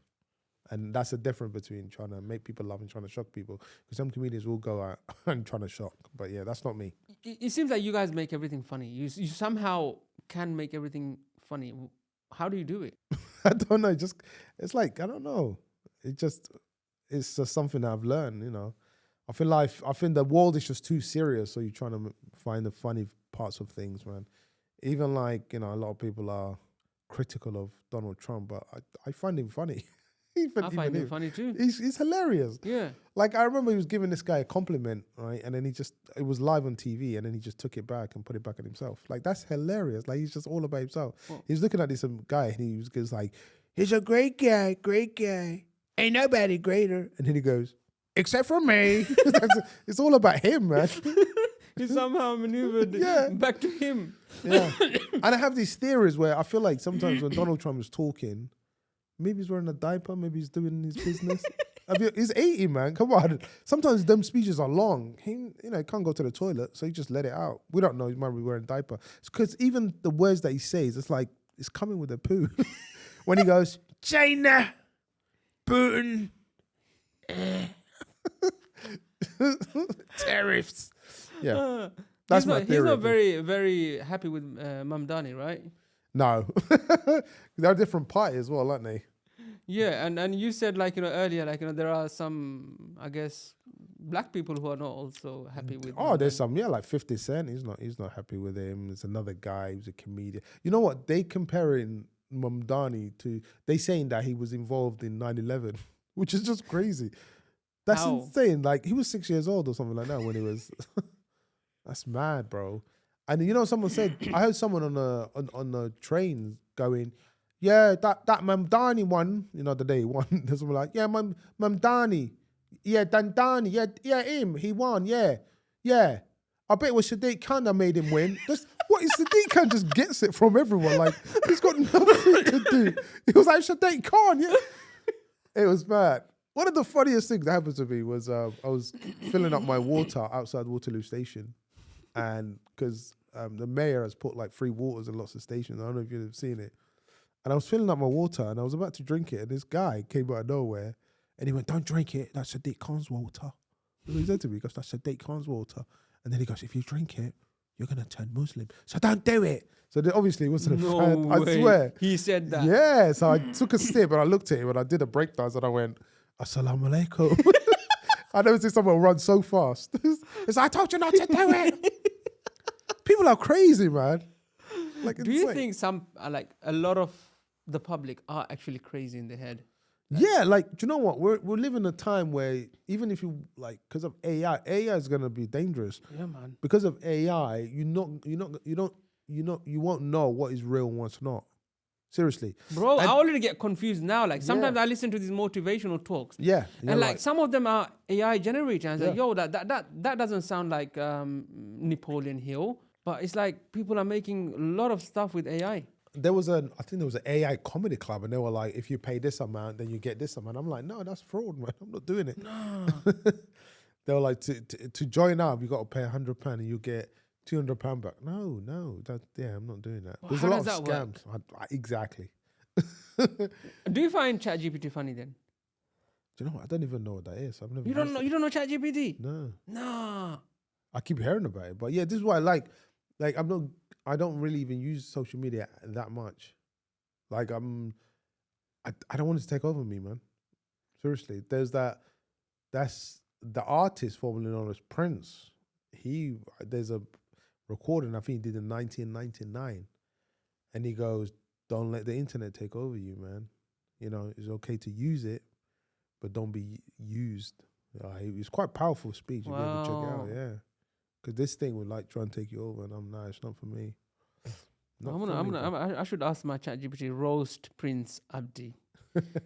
And that's the difference between trying to make people laugh and trying to shock people. Because some comedians will go out and trying to shock. But yeah, that's not me. It seems like you guys make everything funny. You somehow can make everything funny. How do you do it? I don't know. It's like, I don't know. It's just something that I've learned, you know. I think the world is just too serious. So you're trying to find the funny parts of things, man. Even like, you know, a lot of people are critical of Donald Trump, but I find him funny. I find him funny too. He's hilarious. Yeah. Like I remember he was giving this guy a compliment, right? And then it was live on TV and then he just took it back and put it back on himself. Like that's hilarious. Like he's just all about himself. Well, He was looking at this guy and he was just like, he's a great guy. Ain't nobody greater. And then he goes, except for me. It's all about him, man. he somehow maneuvered back to him. Yeah. And I have these theories where I feel like sometimes when Donald Trump is talking, maybe he's wearing a diaper, maybe he's doing his business. He's 80, man. Come on. Sometimes them speeches are long. He can't go to the toilet, so he just let it out. We don't know. He might be wearing a diaper. Because even the words that he says, it's like it's coming with a poo. When he goes, China, Putin, tariffs. Yeah, that's my theory. He's not very, very happy with Mamdani, right? No, they're a different party as well, aren't they? Yeah, and you said like earlier like there are some I guess black people who are not also happy with. Oh, there's some, like 50 Cent. He's not happy with him. There's another guy who's a comedian. You know what? They comparing Mamdani to, they saying that he was involved in 9/11, which is just crazy. That's How? insane. Like he was 6 years old or something like that when he was. That's mad, bro. And someone said, I heard someone on the train going, yeah, that Mamdani one, the day he won. There's someone like, yeah, Mamdani. Yeah, Dandani. Yeah, him. He won. Yeah. I bet it was Sadiq Khan that made him win. What is Sadiq Khan just gets it from everyone? Like, he's got nothing to do. He was like, Sadiq Khan, yeah. It was bad. One of the funniest things that happened to me was I was filling up my water outside Waterloo Station. And because the mayor has put like free waters in lots of stations. I don't know if you've seen it. And I was filling up my water and I was about to drink it. And this guy came out of nowhere and he went, don't drink it. That's Sadiq Khan's water. That's what he said to me. He goes, that's Sadiq Khan's water. And then he goes, if you drink it, you're going to turn Muslim. So don't do it. So obviously it wasn't a fan. I swear. He said that. Yeah. So I took a sip and I looked at him and I did a breakdance and I went, Assalamu alaikum. I never seen someone run so fast. It's like, I told you not to do it. People are crazy, man. Like, do you think some, like a lot of the public are actually crazy in the head? Yeah, like, do you know what? We're living a time where even if you because of AI is gonna be dangerous. Yeah, man. Because of AI, you won't know what is real and what's not. Seriously, bro, I already get confused now. Like sometimes I listen to these motivational talks. Yeah, and like some of them are AI generated. And like, yo, that doesn't sound like Napoleon Hill, but it's like people are making a lot of stuff with AI. I think there was an AI comedy club, and they were like, if you pay this amount, then you get this amount. I'm like, no, that's fraud, man. I'm not doing it. No. They were like, to join up, you got to pay £100 and you get £200 back. No, I'm not doing that. Well, There's a lot of scams. Exactly. Do you find ChatGPT funny then? Do you know what? I don't even know what that is. I've never. You don't know ChatGPT? No. No. I keep hearing about it, but yeah, this is why I don't really even use social media that much. Like I don't want it to take over me, man. Seriously, that's the artist formerly known as Prince. There's a recording I think he did in 1999, and he goes, "Don't let the internet take over you, man. It's okay to use it, but don't be used." It's quite powerful speech. If you ever check it out, yeah. Because this thing would try and take you over, and it's not for me. I should ask my ChatGPT roast Prince Abdi.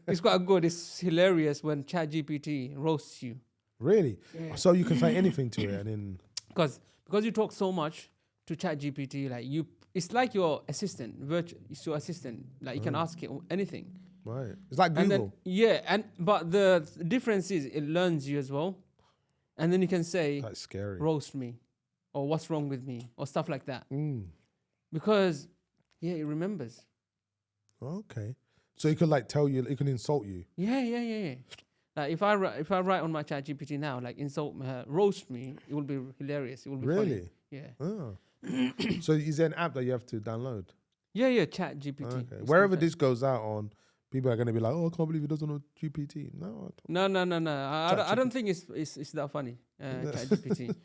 It's quite good. It's hilarious when ChatGPT roasts you. Really? Yeah. So you can say anything to it, and then because you talk so much to ChatGPT, it's like your assistant. It's your assistant. Like you can ask it anything. Right. It's like Google. But the difference is it learns you as well, and then you can say, "That's scary. Roast me," or "What's wrong with me," or stuff like that. Because it remembers. Okay. So it could tell you, it can insult you. Yeah. Like if I write on my ChatGPT now, like insult me, roast me, it will be hilarious. It will be really funny. Yeah. Oh. So is there an app that you have to download? Yeah, ChatGPT. Okay. Wherever this goes out on, people are going to be like, "Oh, I can't believe he doesn't know GPT." No. I don't think it's that funny. ChatGPT.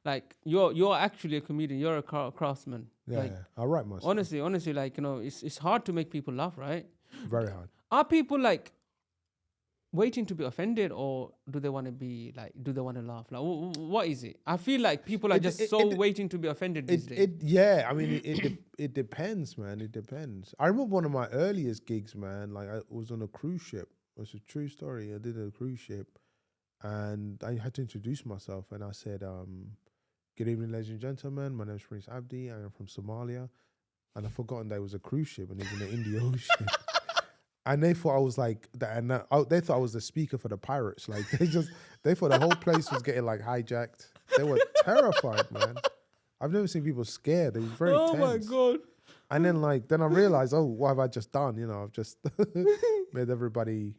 Like you're actually a comedian. You're a craftsman. Yeah, I write myself. Honestly, it's hard to make people laugh, right? Very hard. Are people waiting to be offended, or do they want to laugh? Like, what is it? I feel like people are waiting to be offended these days. It depends, man. It depends. I remember one of my earliest gigs, man. Like I was on a cruise ship. It's a true story. I did a cruise ship, and I had to introduce myself, and I said, "Good evening, ladies and gentlemen. My name is Prince Abdi. I am from Somalia," and I've forgotten that it was a cruise ship and it was in the Indian Ocean. And they thought I was like that, and they thought I was the speaker for the pirates. Like they thought the whole place was getting hijacked. They were terrified, man. I've never seen people scared. They were very tense. Oh my god! And then I realized, what have I just done? I've just made everybody,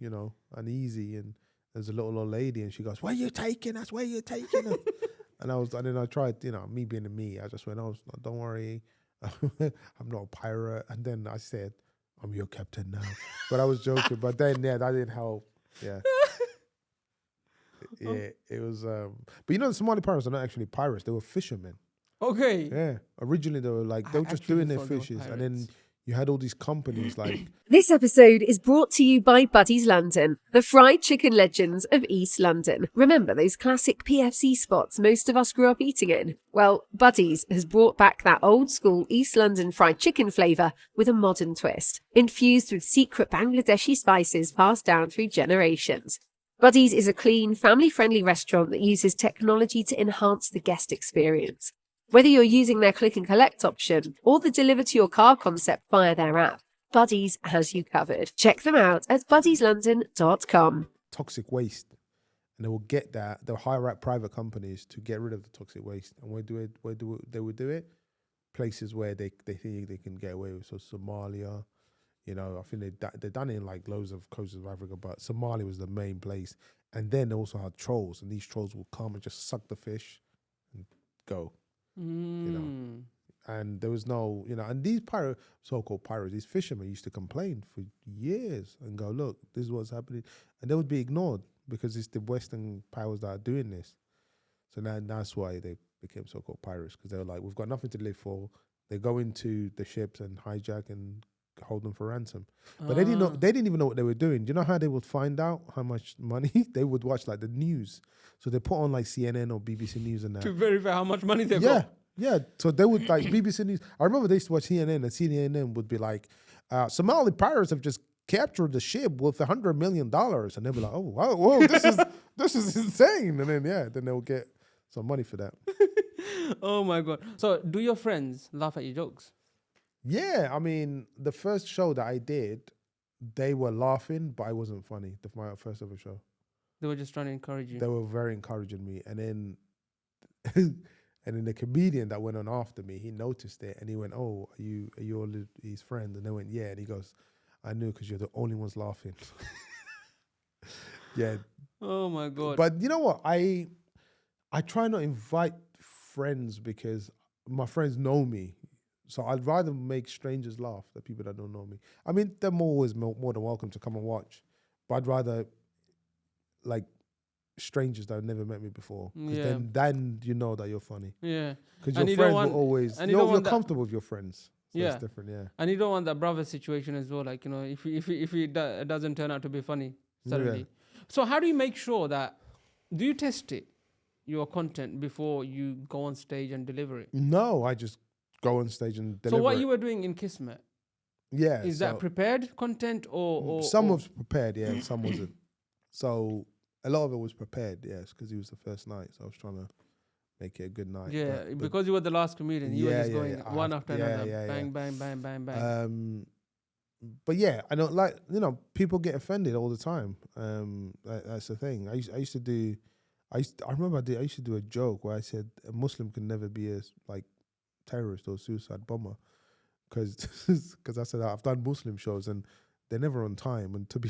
uneasy. And there's a little old lady, and she goes, "Where you taking us? Where you taking us?" And then I tried, me being me. I just went, "Oh, don't worry, I'm not a pirate." And then I said, I'm your captain now. But I was joking. But then, yeah, that didn't help. Yeah. Yeah, it was. But you know, the Somali pirates are not actually pirates. They were fishermen. Okay. Yeah. Originally, they were like, they I were just actually doing their thought they were fishes. And pirates. then you had all these companies like, This episode is brought to you by Buddy's London, the fried chicken legends of East London. Remember those classic PFC spots most of us grew up eating in? Well, Buddy's has brought back that old school East London fried chicken flavour with a modern twist, infused with secret Bangladeshi spices passed down through generations. Buddy's is a clean, family-friendly restaurant that uses technology to enhance the guest experience. Whether you're using their click and collect option or the deliver to your car concept via their app, Buddy's has you covered. Check them out at buddieslondon.com. toxic waste. And they will get that. They'll hire out private companies to get rid of the toxic waste. And they would do it? Places where they think they can get away with. So Somalia, you know, I think they've done it in like loads of coasts of Africa, but Somalia was the main place. And then they also had trolls, and these trolls will come and just suck the fish and go. You know, and there was no, you know, and these so-called pirates, these fishermen used to complain for years and go, look, this is what's happening, and they would be ignored because it's the Western powers that are doing this. So now that's why they became so-called pirates, because they were like, we've got nothing to live for. They go into the ships and hijack and hold them for ransom. But they didn't even know what they were doing. Do you know how they would find out how much money? They would watch like the news. So they put on like CNN or BBC News and that. To verify how much money they've got. Yeah. So they would like BBC News. I remember they used to watch CNN, and CNN would be like, Somali pirates have just captured the ship with $100 million. And they'd be like, oh, wow, whoa, this is insane. And then they'll get some money for that. Oh my God. So do your friends laugh at your jokes? Yeah, I mean, the first show that I did, they were laughing, but I wasn't funny. My first ever show. They were just trying to encourage you. They were very encouraging me. And then and then the comedian that went on after me, he noticed it and he went, oh, are you all his friends? And they went, yeah. And he goes, I knew, because you're the only ones laughing. Yeah. Oh my God. But you know what? I try not to invite friends because my friends know me. So I'd rather make strangers laugh than people that don't know me. I mean, they're always more than welcome to come and watch. But I'd rather like strangers that have never met me before. Because then you know that you're funny. Yeah. Because your friends will always, you're comfortable with your friends. So yeah. It's different, yeah. And you don't want that brother situation as well. Like, you know, if it doesn't turn out to be funny suddenly. Yeah. So how do you make sure that, do you test it, your content, before you go on stage and deliver it? No, I just go on stage and deliver. So what you were doing in Kismet, is that prepared content or some was prepared, yeah, and some wasn't. So a lot of it was prepared, yes, because it was the first night, so I was trying to make it a good night. Yeah, but because you were the last comedian, you were just going one after another, bang, bang, bang, bang, bang. But yeah, I don't like, you know, people get offended all the time. That's the thing. I used to do a joke where I said a Muslim can never be a like terrorist or suicide bomber, because I said I've done Muslim shows and they're never on time, and to be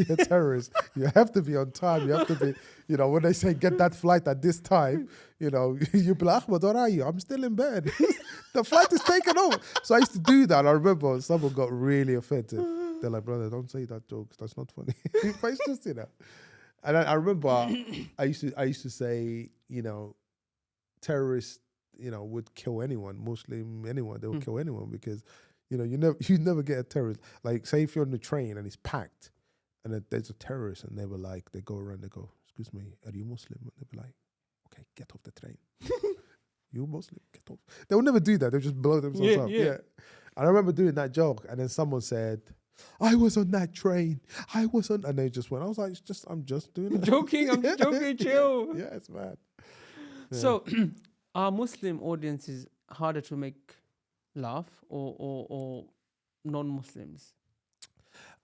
a terrorist you have to be on time. You have to be, you know, when they say get that flight at this time, you know, you be like, Ahmed, where are you? I'm still in bed. The flight is taken off. So I used to do that. I remember someone got really offended. They're like, brother, don't say that joke, that's not funny. But it's just, you know. And I remember I used to say, you know, terrorists, you know, would kill anyone, Muslim, anyone. They would kill anyone because, you know, you never get a terrorist. Like, say if you're on the train and it's packed and there's a terrorist and they go around, they go, excuse me, are you Muslim? And they'll be like, okay, get off the train. You Muslim, get off. They will never do that. They'll just blow themselves up. Yeah. And I remember doing that joke, and then someone said, I was on that train. And they just went, I was like, I'm just doing it. Joking, I'm joking, chill. Yeah, it's mad. Yeah. So, are Muslim audiences harder to make laugh or non-Muslims?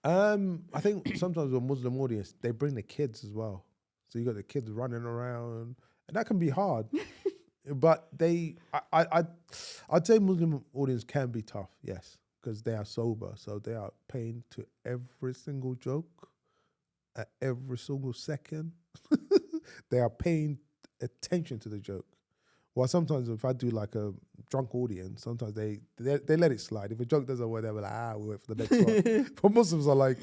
I think sometimes with Muslim audience, they bring the kids as well. So you got the kids running around, and that can be hard. But I'd say Muslim audience can be tough, yes, because they are sober, so they are paying to every single joke, at every single second. They are paying attention to the joke. Well, sometimes if I do like a drunk audience, sometimes they let it slide. If a joke doesn't work, they're like, we'll wait for the next one. But Muslims are like,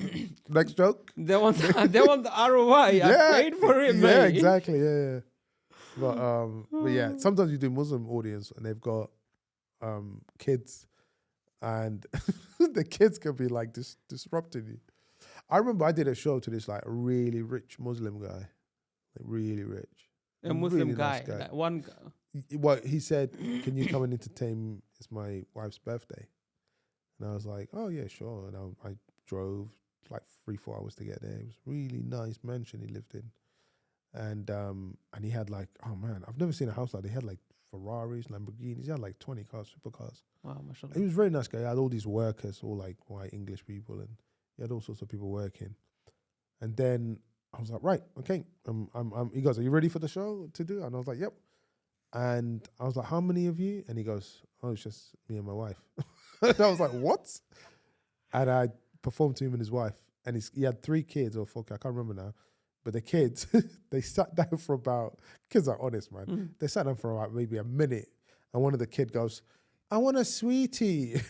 next joke. They want the ROI. I paid for it, mate. Yeah, exactly. Yeah. But yeah, sometimes you do Muslim audience and they've got kids, and the kids can be like disrupting you. I remember I did a show to this like really rich Muslim guy, like really rich. A Muslim really guy, nice guy. like one guy. Well, he said, "Can you come and entertain? It's my wife's birthday." And I was like, "Oh yeah, sure." And I drove like 3-4 hours to get there. It was a really nice mansion he lived in, and he had like, oh man, I've never seen a house like that. He had like Ferraris, Lamborghinis. He had like 20 cars, supercars. Wow, mashallah. He was a very nice guy. He had all these workers, all like white English people, and he had all sorts of people working. And then I was like, right, okay. He goes, are you ready for the show to do? And I was like, yep. And I was like, how many of you? And he goes, oh, it's just me and my wife. And I was like, what? And I performed to him and his wife. And he had 3 kids or 4 kids, I can't remember now. But the kids, they sat down for about, kids are honest, man. Mm. They sat down for about maybe a minute. And one of the kid goes, I want a sweetie.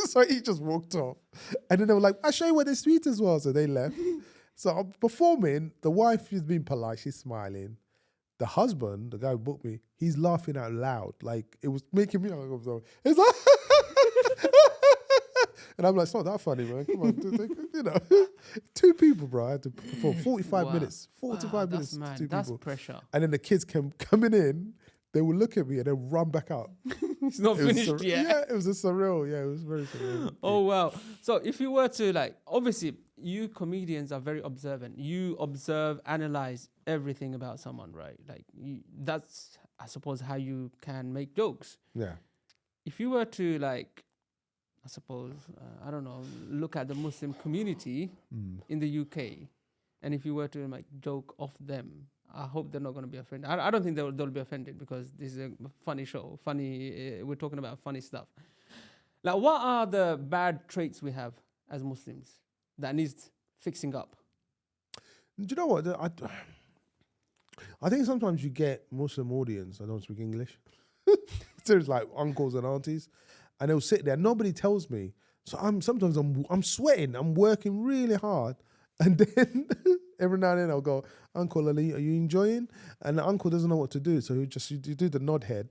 So he just walked off. And then they were like, I'll show you what the sweeties was. So they left. So I'm performing. The wife is being polite. She's smiling. The husband, the guy who booked me, he's laughing out loud. Like, it was making me uncomfortable. It's like, and I'm like, it's not that funny, man. Come on. You know, 2 people, bro. I had to perform 45 minutes. 45 minutes. That's mad. 2 That's people. pressure. And then the kids coming in. They would look at me and then run back out. It's not finished yet. Yeah, it was a surreal. Yeah, it was very surreal. Oh, wow. So if you were to like, obviously you comedians are very observant. You observe, analyze everything about someone, right? Like that's, I suppose, how you can make jokes. Yeah. If you were to like, I suppose, I don't know, look at the Muslim community in the UK, and if you were to like joke off them, I hope they're not going to be offended. I don't think they'll be offended because this is a funny show. We're talking about funny stuff. Like, what are the bad traits we have as Muslims that needs fixing up? Do you know what? I think sometimes you get Muslim audience. I don't speak English. So it's like uncles and aunties, and they'll sit there. Nobody tells me. So I'm sweating. I'm working really hard, and then every now and then I'll go, Uncle Ali, are you enjoying? And the uncle doesn't know what to do, so you do the nod head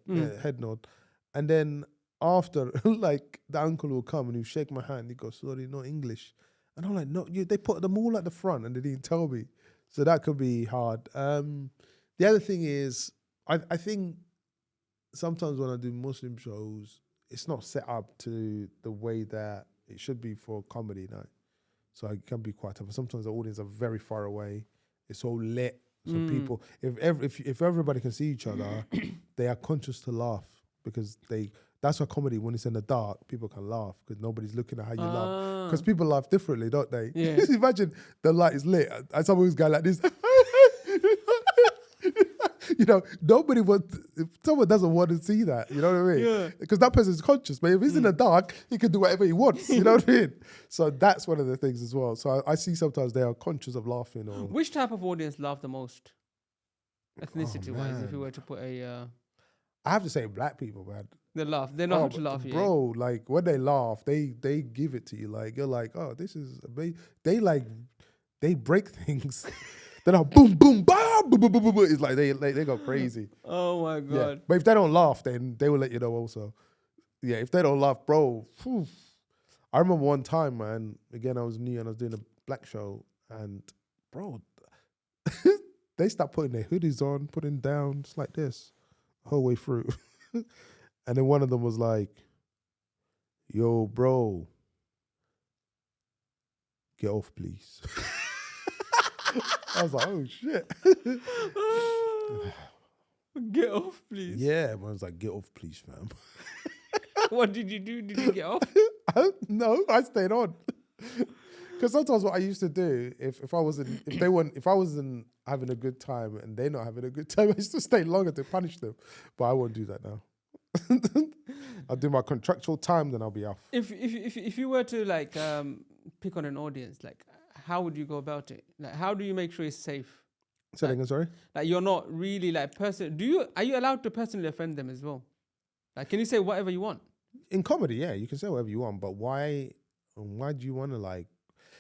nod, and then after, like the uncle will come and he'll shake my hand. He goes, sorry, not English, and I'm like, no, they put them all at the front and they didn't tell me, so that could be hard. The other thing is, I think sometimes when I do Muslim shows, it's not set up to the way that it should be for comedy night. So it can be quite tough. Sometimes the audience are very far away. It's all lit. So people, if everybody can see each other, they are conscious to laugh because that's why comedy, when it's in the dark, people can laugh because nobody's looking at how you laugh. Because people laugh differently, don't they? Yeah. Just imagine the light is lit and someone who's going like this. You know, if someone doesn't want to see that, you know what I mean? Yeah. Because that person's conscious, but if he's in the dark, he can do whatever he wants, you know what I mean? So that's one of the things as well. So I see sometimes they are conscious of laughing. Or which type of audience laugh the most, ethnicity-wise, if you were to put a... I have to say black people, man. They laugh. They know how to laugh, bro, like when they laugh, they give it to you. Like, you're like, oh, this is amazing. They break things. Then I'll boom, boom, bam, boom, boom, boom, boom, boom. It's like they go crazy. Oh my God. Yeah. But if they don't laugh, then they will let you know also. Yeah, if they don't laugh, bro. Whew. I remember one time, man, again, I was new and I was doing a black show and bro, they start putting their hoodies on, putting down just like this the whole way through. And then one of them was like, yo, bro, get off, please. I was like, oh shit. Get off, please. Yeah, man, I was like, get off, please, fam. What did you do? Did you get off? No, I stayed on. Because sometimes what I used to do, if I wasn't having a good time and they're not having a good time, I used to stay longer to punish them. But I won't do that now. I'll do my contractual time, then I'll be off. If you were to like pick on an audience, like how would you go about it? Like how do you make sure it's safe? Say that again, sorry. Like you're not really like are you allowed to personally offend them as well? Like, can you say whatever you want? In comedy, yeah, you can say whatever you want, but why do you want to like,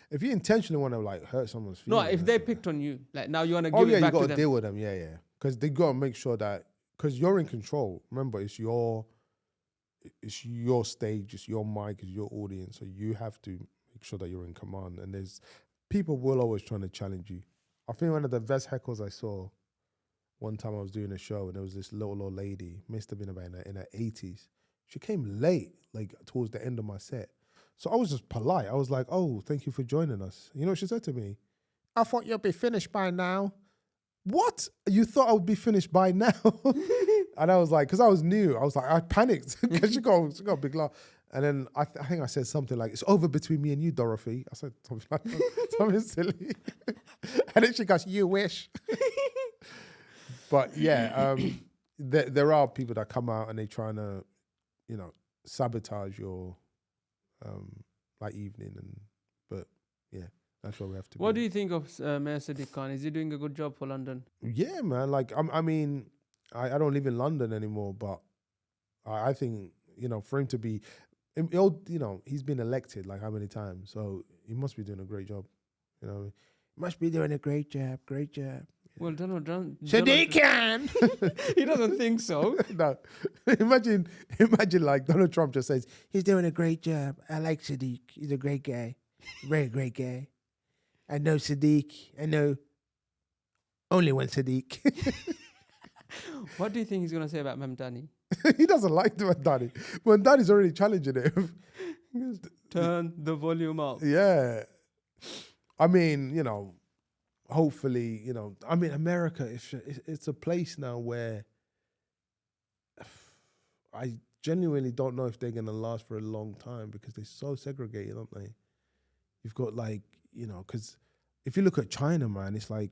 if you intentionally want to like hurt someone's No, feelings? if they picked on you, like now you want to Oh give yeah, it you back got to to them. deal with them, yeah, because they got to make sure that, because you're in control. Remember, it's your stage, it's your mic, it's your audience, so you have to make sure that you're in command. And there's people will always trying to challenge you. I think one of the best heckles I saw one time I was doing a show, and there was this little old lady, must have been about in her 80s. She came late, like towards the end of my set. So I was just polite. I was like, "Oh, thank you for joining us." You know what she said to me? "I thought you'd be finished by now." What? You thought I would be finished by now? And I was like, because I was new, I was like, I panicked because she got a big laugh. And then I think I said something like, "It's over between me and you, Dorothy." I said something like something silly. And then she goes, "You wish." But yeah, there are people that come out and they trying to, sabotage your like evening, but yeah, that's where we have to be. What do you think of Mayor Sadiq Khan? Is he doing a good job for London? Yeah, man. Like, I mean, I don't live in London anymore, but I think, for him to be, he's been elected like how many times? So he must be doing a great job. Must be doing a great job. Well, Donald Sadiq Khan. he doesn't think so. No, imagine like Donald Trump just says he's doing a great job. I like Sadiq. He's a great guy, very great guy. I know Sadiq. I know only one Sadiq. What do you think he's going to say about Mamdani? He doesn't like Mamdani. Mamdani's already challenging him. Turn the volume up. Yeah. I mean, hopefully, I mean, America, it's a place now where I genuinely don't know if they're going to last for a long time because they're so segregated, aren't they? You've got like, because if you look at China, man, it's like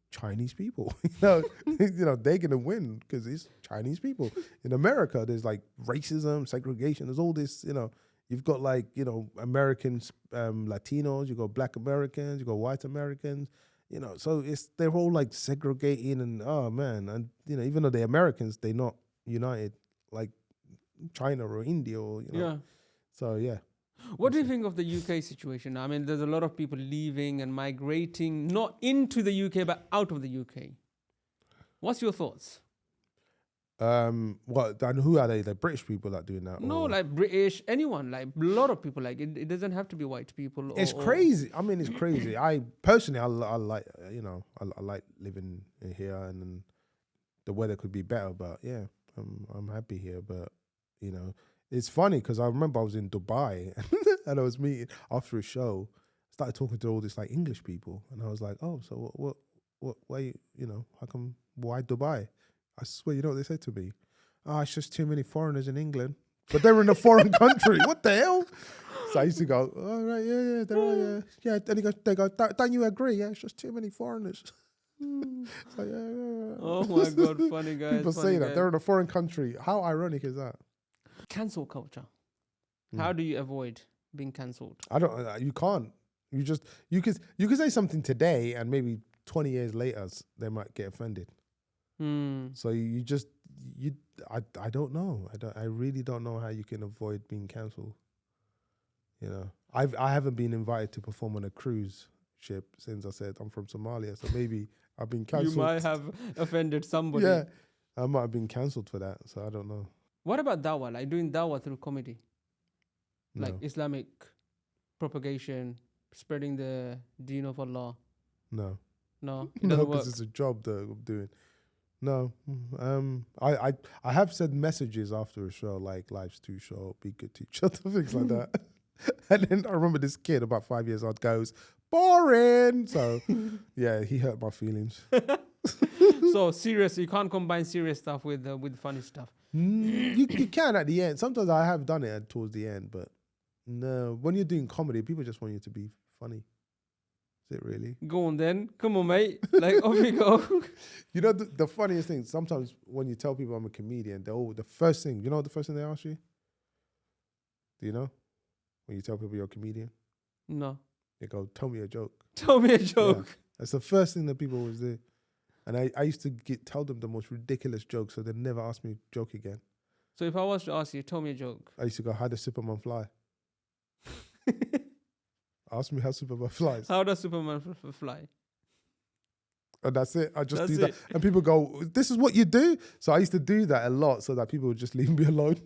Chinese people. They're going to win because it's Chinese people. In America, there's like racism, segregation. There's all this, you've got like, Americans, Latinos, you've got Black Americans, you've got white Americans, so they're all like segregating and, oh man. And, even though they're Americans, they're not united like China or India or, Yeah. So, yeah. What do you think of the UK situation? I mean, there's a lot of people leaving and migrating, not into the UK, but out of the UK. What's your thoughts? What? And who are they? The British people that doing that? No, or? like British, anyone, like a lot of people. Like it doesn't have to be white people. It's crazy. I mean, it's crazy. I personally, I like, I like living here, and then the weather could be better. But yeah, I'm happy here. But it's funny because I remember I was in Dubai and I was meeting after a show. Started talking to all this like English people, and I was like, "Oh, so what? Why? How come? Why Dubai?" I swear, you know what they said to me? "Oh, it's just too many foreigners in England." But they were in a foreign country. What the hell? So I used to go, "Oh, right, yeah, they're right, yeah." Yeah, then they go, "Don't you agree? Yeah, it's just too many foreigners." So, yeah. Oh my God, funny guys. People say that. They're in a foreign country. How ironic is that? Cancel culture. How do you avoid being cancelled? I don't. You can't. You could say something today, and maybe 20 years later they might get offended. So I don't know. I really don't know how you can avoid being cancelled. I haven't been invited to perform on a cruise ship since I said I'm from Somalia. So maybe I've been cancelled. You might have offended somebody. Yeah, I might have been cancelled for that. So I don't know. What about dawah? Like doing dawah through comedy, No. like Islamic propagation, spreading the deen of Allah. No. No, it No, doesn't work. because it's a job that I'm doing. No, I have said messages after a show like life's too short, be good to each other, things like that. And then I remember this kid about 5 years old goes, "Boring." So yeah, he hurt my feelings. So serious, you can't combine serious stuff with funny stuff. You can at the end. Sometimes I have done it towards the end, but no, when you're doing comedy, people just want you to be funny. Is it really? Go on then, come on mate, like off we go. The funniest thing, sometimes when you tell people I'm a comedian, the first thing they ask you? Do you know? When you tell people you're a comedian? No. They go, "Tell me a joke." Tell me a joke. Yeah. That's the first thing that people always do. And I used to tell them the most ridiculous jokes, so they'd never ask me to joke again. So if I was to ask you, tell me a joke. I used to go, how does Superman fly? Ask me how Superman flies. How does Superman fly? And that's it. I just That's do that. it. And people go, this is what you do? So I used to do that a lot so that people would just leave me alone.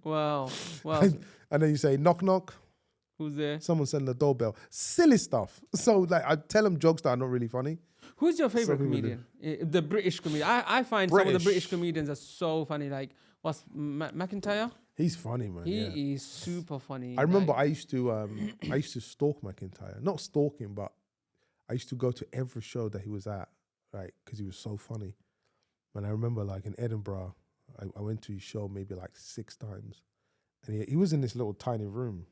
Wow. Wow. And then you say, knock, knock. Who's there? Someone send the doorbell. Silly stuff. So like I tell them jokes that are not really funny. Who's your favorite people do. comedian? The British comedian. I find some of the British. British comedians are so funny. Like, what's McIntyre? He's funny, man. He yeah. is super funny. I remember like, I used to stalk McIntyre. Not stalk him, but I used to go to every show that he was at, right? Because he was so funny. And I remember like in Edinburgh, I went to his show maybe like 6 times. And he was in this little tiny room.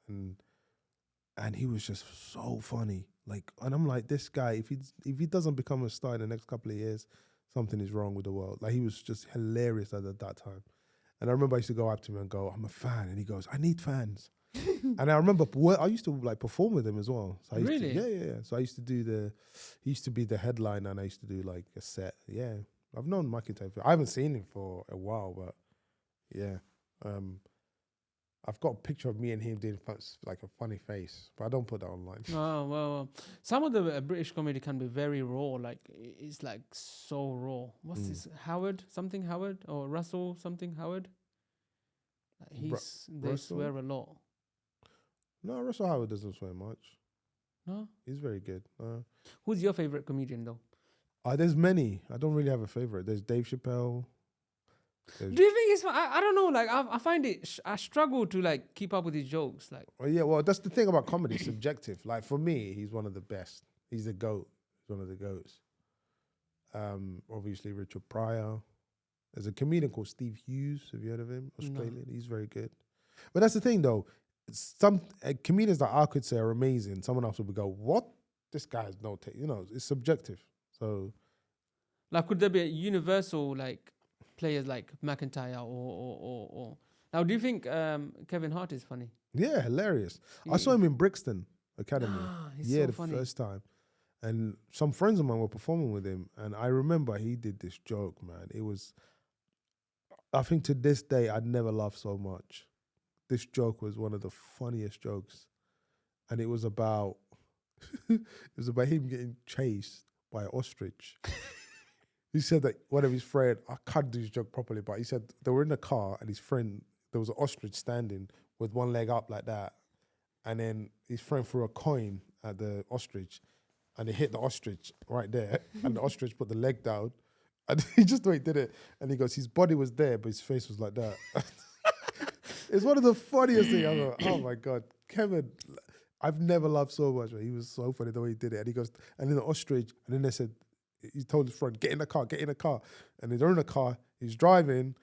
And he was just so funny. Like, and I'm like, this guy, if he doesn't become a star in the next couple of years, something is wrong with the world. Like, he was just hilarious at that time. And I remember I used to go up to him and go, I'm a fan. And he goes, I need fans. And I remember I used to like perform with him as well. So I used Really? To, yeah. So I used to he used to be the headliner and I used to do like a set. Yeah. I've known McIntyre. I haven't seen him for a while, but yeah. I've got a picture of me and him doing like a funny face, but I don't put that online. Oh, well, some of the British comedy can be very raw. Like, it's like so raw. What's this? Howard? Something Howard? Or Russell something Howard? Like they Russell? swear a lot. No, Russell Howard doesn't swear much. No? He's very good. Who's your favorite comedian, though? There's many. I don't really have a favorite. There's Dave Chappelle. Do you think it's? I don't know. Like, I find it. I struggle to like keep up with his jokes. Like, Well, that's the thing about comedy. It's subjective. Like for me, he's one of the best. He's the GOAT. He's one of the GOATs. Obviously Richard Pryor. There's a comedian called Steve Hughes. Have you heard of him? Australian. He's very good. But that's the thing, though. Some comedians that I could say are amazing. Someone else would go, "What? This guy has no taste." You know, it's subjective. So, like, could there be a universal like players like McIntyre or now? Do you think Kevin Hart is funny? yeah, hilarious. I saw him in Brixton Academy. He's yeah, so the funny. first time. And some friends of mine were performing with him. And I remember he did this joke, man. It was, I think to this day, I'd never laughed so much. This joke was one of the funniest jokes. And it was about, him getting chased by an ostrich. He said that one of his friend, I can't do his joke properly, but he said they were in a car and his friend, there was an ostrich standing with one leg up like that. And then his friend threw a coin at the ostrich and it hit the ostrich right there. And the ostrich put the leg down and he just the way he did it. And he goes, his body was there, but his face was like that. It's one of the funniest things ever. Oh my God. Kevin, I've never laughed so much, man. He was so funny the way he did it. And he goes, and then the ostrich, and then they said, he told his friend, get in the car. And they're in the car, he's driving,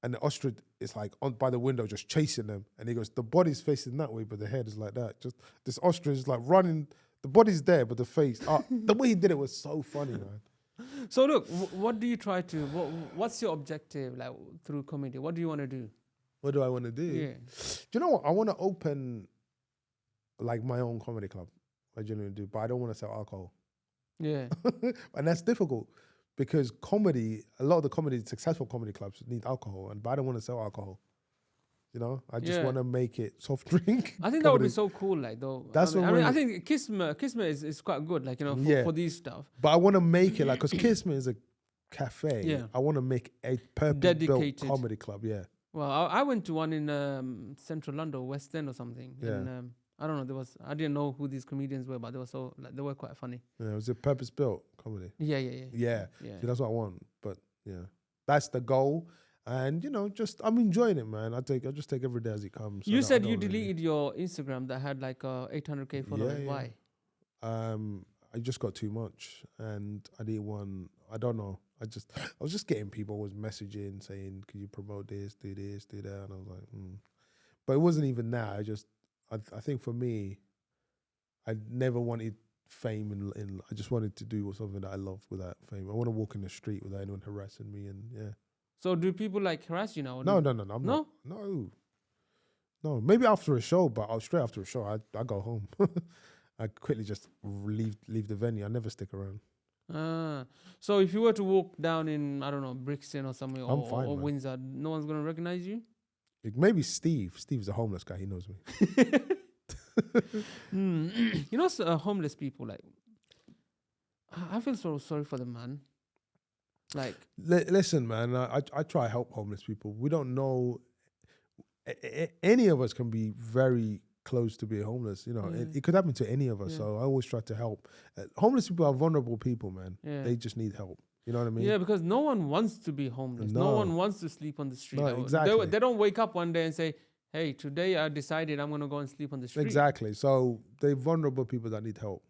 and the ostrich is like on by the window just chasing them. And he goes, the body's facing that way, but the head is like that. Just this ostrich is like running, the body's there, but the face, the way he did it was so funny, man. So look, what do you try to? What's your objective like through comedy? What do you want to do? What do I want to do? Yeah. Do you know what? I want to open like my own comedy club. I genuinely do, but I don't want to sell alcohol. Yeah. And that's difficult because comedy, a lot of the successful comedy clubs need alcohol, but I don't want to sell alcohol. You know, I just want to make it soft drink. I think that would be so cool, like though. That's I think Kismet is quite good, like, you know, for these stuff. But I want to make it like, because Kismet is a cafe. Yeah. I want to make a purpose-built Dedicated comedy club. Yeah. Well, I went to one in Central London, West End or something. Yeah. And, I don't know. I didn't know who these comedians were, but they were quite funny. Yeah, it was a purpose-built comedy. Yeah. Yeah. See, that's what I want. But yeah, that's the goal. And, you know, I'm enjoying it, man. I just take every day as it comes. You said you deleted your Instagram that had like 800K followers. Yeah. Why? I just got too much and I didn't want, I don't know. I was just getting people was messaging saying, could you promote this, do that? And I was like, But it wasn't even that. I think for me, I never wanted fame and I just wanted to do something that I love without fame. I want to walk in the street without anyone harassing me and yeah. So do people like harass you now? No. I'm not. No. Maybe after a show, but straight after a show, I go home. I quickly just leave the venue. I never stick around. So if you were to walk down in, I don't know, Brixton or somewhere, I'm fine, or man. Windsor, no one's gonna recognize you. Maybe Steve. Steve's a homeless guy. He knows me. You know, homeless people, like, I feel so sorry for them, man. Like, Listen, man. I try to help homeless people. We don't know. Any of us can be very close to being homeless. You know, it could happen to any of us. Yeah. So I always try to help. Homeless people are vulnerable people, man. Yeah. They just need help. You know what I mean? yeah, because no one wants to be homeless. No No. one wants to sleep on the street. No, Like, exactly. They don't wake up one day and say, "Hey, today I decided I'm gonna go and sleep on the street." Exactly. So they're vulnerable people that need help,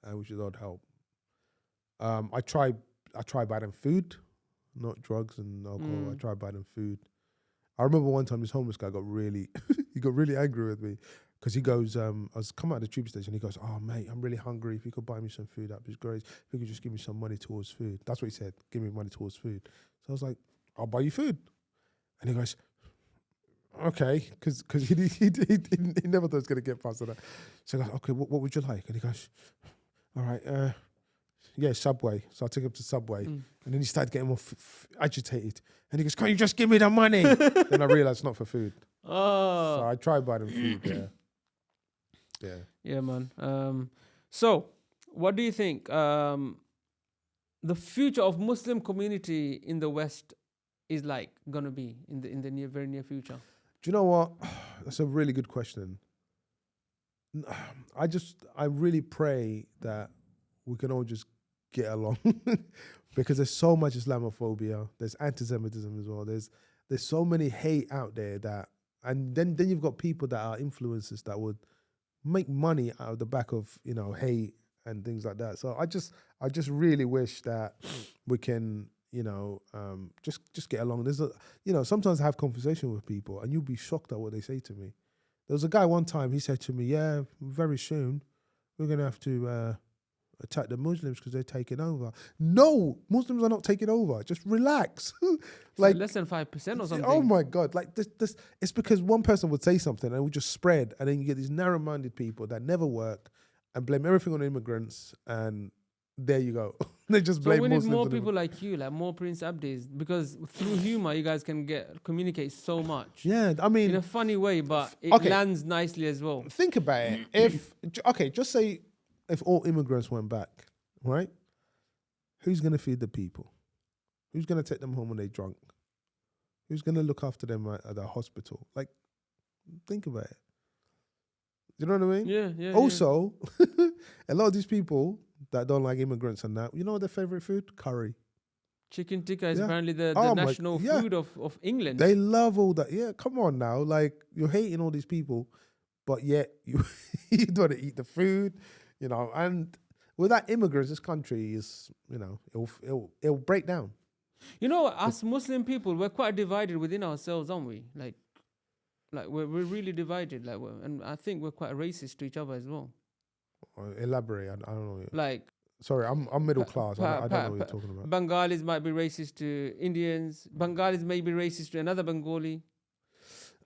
and we should all help. I try buying them food, not drugs and alcohol. I try buying them food. I remember one time this homeless guy got really he got really angry with me because he goes, I was coming out of the tube station. He goes, "Oh mate, I'm really hungry. If you could buy me some food, that'd be great. If you could just give me some money towards food." That's what he said. Give me money towards food. So I was like, "I'll buy you food," and he goes, "Okay," because he never thought it was gonna get past that. So I go, "Okay, what would you like?" And he goes, "All right, yeah, Subway." So I took him to Subway, and then he started getting more agitated. And he goes, "Can't you just give me the money?" Then I realized it's not for food. Oh, So I tried buying them food. Yeah. yeah, man. So what do you think? The future of Muslim community in the West is like gonna be in the very near future. Do you know what? That's a really good question. I really pray that we can all just get along because there's so much Islamophobia. There's anti-Semitism as well. There's so many hate out there that, and then you've got people that are influencers that would make money out of the back of, you know, hate and things like that. So I just really wish that we can, you know, just get along. There's sometimes I have conversation with people and you'll be shocked at what they say to me. There was a guy one time, he said to me, "Yeah, very soon we're going to have to attack the Muslims because they're taking over." No, Muslims are not taking over. Just relax. Like less than 5% or something. Oh my God. Like this, it's because one person would say something and it would just spread. And then you get these narrow-minded people that never work and blame everything on immigrants. And there you go. They just blame So we Muslims. need more on people like you, like more Prince Abdis, because through humor you guys can communicate so much. Yeah, I mean, in a funny way, but it lands nicely as well. Think about it. Just say if all immigrants went back, right? Who's going to feed the people? Who's going to take them home when they're drunk? Who's going to look after them at the hospital? Like, think about it. You know what I mean? Yeah. Also, a lot of these people that don't like immigrants and that, you know their favorite food? Curry. Chicken tikka is Yeah. apparently the national yeah. food of England. They love all that. Yeah, come on now. Like, you're hating all these people, but yet you don't want to eat the food, you know. And without immigrants, this country is, you know, it'll break down. You know, us Muslim people, we're quite divided within ourselves, aren't we? Like we're really divided. And I think we're quite racist to each other as well. Elaborate. I don't know. Like, sorry, I'm middle class. I don't know what you're talking about. Bengalis might be racist to Indians. Bengalis may be racist to another Bengali.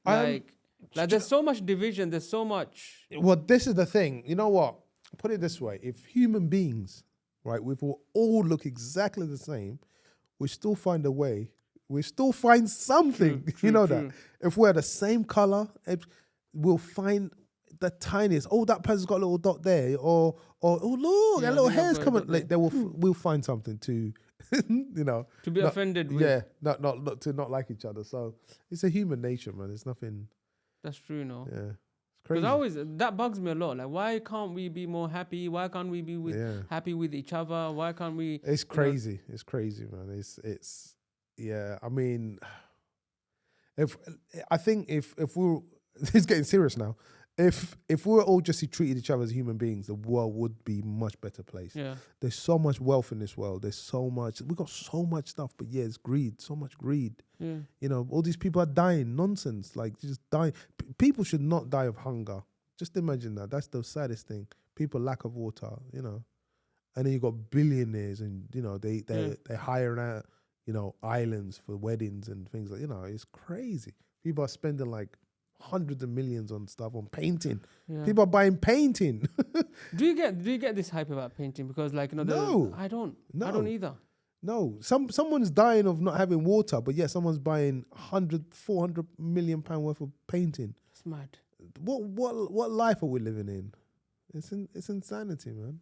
Like there's so much division. There's so much. Well, this is the thing. You know what? Put it this way: if human beings, right, we all look exactly the same, we still find a way. We still find something. True, you know true. that if we're the same color, we'll find the tiniest. Oh, that person's got a little dot there, or oh look, Yeah, that little they have hair's got a coming. dot Like we'll find something to, you know, To be offended with. yeah, not to not like each other. So it's a human nature, man. It's nothing. That's true, no? Yeah, it's crazy. Because that bugs me a lot. Like, why can't we be more happy? Why can't we be happy with each other? Why can't we? It's crazy. It's crazy, man. It's yeah. I mean, if we're it's getting serious now. If we were all just treated each other as human beings, the world would be a much better place. Yeah. There's so much wealth in this world. There's so much. We got so much stuff, but yeah, it's greed. So much greed. Yeah. You know, all these people are dying. Nonsense. Like, just dying. People should not die of hunger. Just imagine that. That's the saddest thing. People lack of water. You know, and then you got billionaires, and you know they hire out, you know, islands for weddings and things like, you know, it's crazy. People are spending like hundreds of millions on stuff on painting. Yeah. People are buying painting. Do you get this hype about painting? Because like, you know, No. I don't No. either. No, someone's dying of not having water, but yet someone's buying 400 million pound worth of painting. It's mad. What life are we living in? It's insanity, man.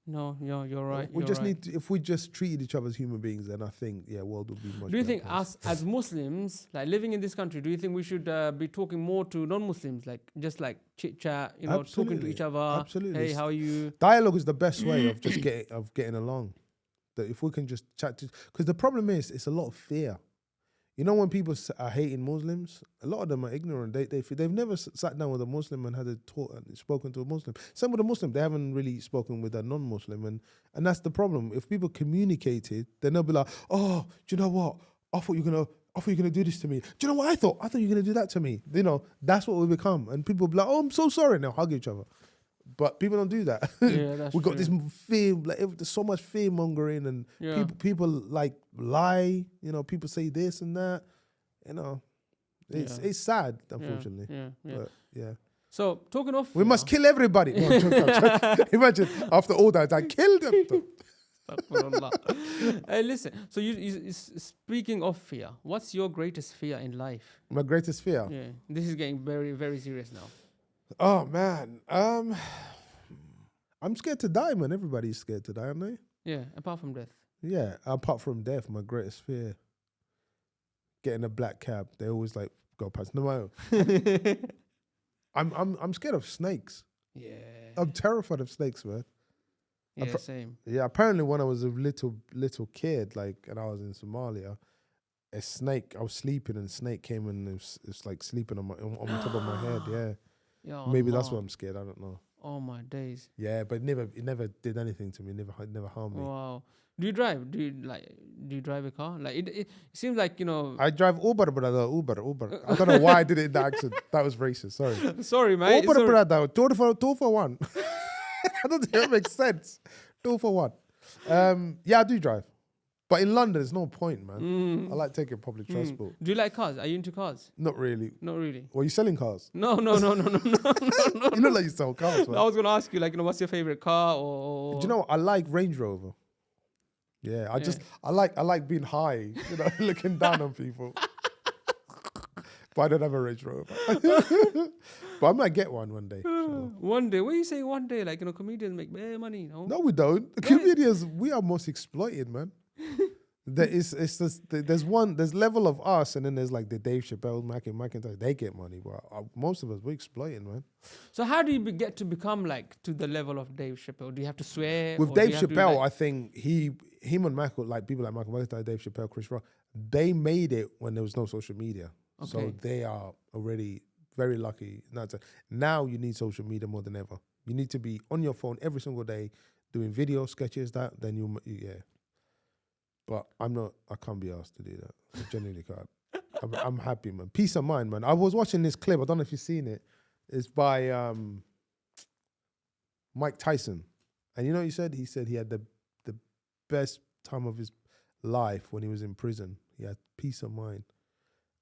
No, you're right. We just need to, if we just treated each other as human beings, then I think world would be much. Do you better think place. us as Muslims, like living in this country, do you think we should be talking more to non-Muslims, like just like chit chat, you know, talking to each other? Absolutely. Hey, how are you? Dialogue is the best way of just getting along. That if we can just chat to, because the problem is it's a lot of fear. You know, when people are hating Muslims, a lot of them are ignorant. They've never sat down with a Muslim and had a talk and spoken to a Muslim. Some with a Muslim, they haven't really spoken with a non-Muslim, and that's the problem. If people communicated, then they'll be like, "Oh, do you know what? I thought you were gonna do this to me. Do you know what I thought? I thought you were gonna do that to me." You know, that's what we become. And people be like, "Oh, I'm so sorry." Now hug each other. But people don't do that. Yeah, that's We got true. this fear, like there's so much fear mongering, and Yeah. people like lie. You know, people say this and that. You know, it's sad, unfortunately. Yeah. But yeah, So talking of we must kill everybody. No, I'm joking. Imagine after all that, I killed them. Hey, listen. So speaking of fear, what's your greatest fear in life? My greatest fear. Yeah, this is getting very, very serious now. Oh man, I'm scared to die, man. Everybody's scared to die, aren't they? Yeah, apart from death. Yeah, apart from death, my greatest fear. Getting a black cab. They always like go past. No, I'm scared of snakes. Yeah. I'm terrified of snakes, man. Yeah, same. Yeah, apparently when I was a little kid, like, and I was in Somalia, a snake. I was sleeping and a snake came and it's like sleeping on the top of my head. Yeah. Ya Maybe that's Allah. why I'm scared. I don't know. Oh my days. Yeah, but it never did anything to me. Never harmed me. Wow. Do you drive? Do you drive a car? Like it seems like, you know. I drive Uber, brother. Uber. I don't know why I did it in the accent. That was racist. Sorry. Sorry, mate. Uber, Sorry. brother. Two for one. I don't think that makes sense. 2 for 1. Yeah, I do drive. But in London, there's no point, man. I like taking public transport. Do you like cars? Are you into cars? Not really. Not really. Well, you selling cars? No. You look like you sell cars, man. I was gonna ask you, like, you know, what's your favorite car or? Do you know what? I like Range Rover. Yeah, I like being high, you know, looking down on people. But I don't have a Range Rover. But I might get one day. So. One day. What are you saying one day? Like, you know, comedians make bare money, no? No, we don't. Comedians, we are most exploited, man. There's level of us, and then there's like the Dave Chappelle, McIntyre. They get money, but most of us, we're exploiting, man. So how do you get to become like to the level of Dave Chappelle? Do you have to swear? With or do you Dave have to, Chappelle, like- I think him and Michael, like people like Michael McIntyre, Dave Chappelle, Chris Rock, they made it when there was no social media. So Okay. they are already very lucky. Now you need social media more than ever. You need to be on your phone every single day doing video sketches. Then yeah. But I can't be asked to do that. I genuinely can't. I'm happy, man. Peace of mind, man. I was watching this clip. I don't know if you've seen it. It's by Mike Tyson. And you know what he said? He said he had the best time of his life when he was in prison. He had peace of mind.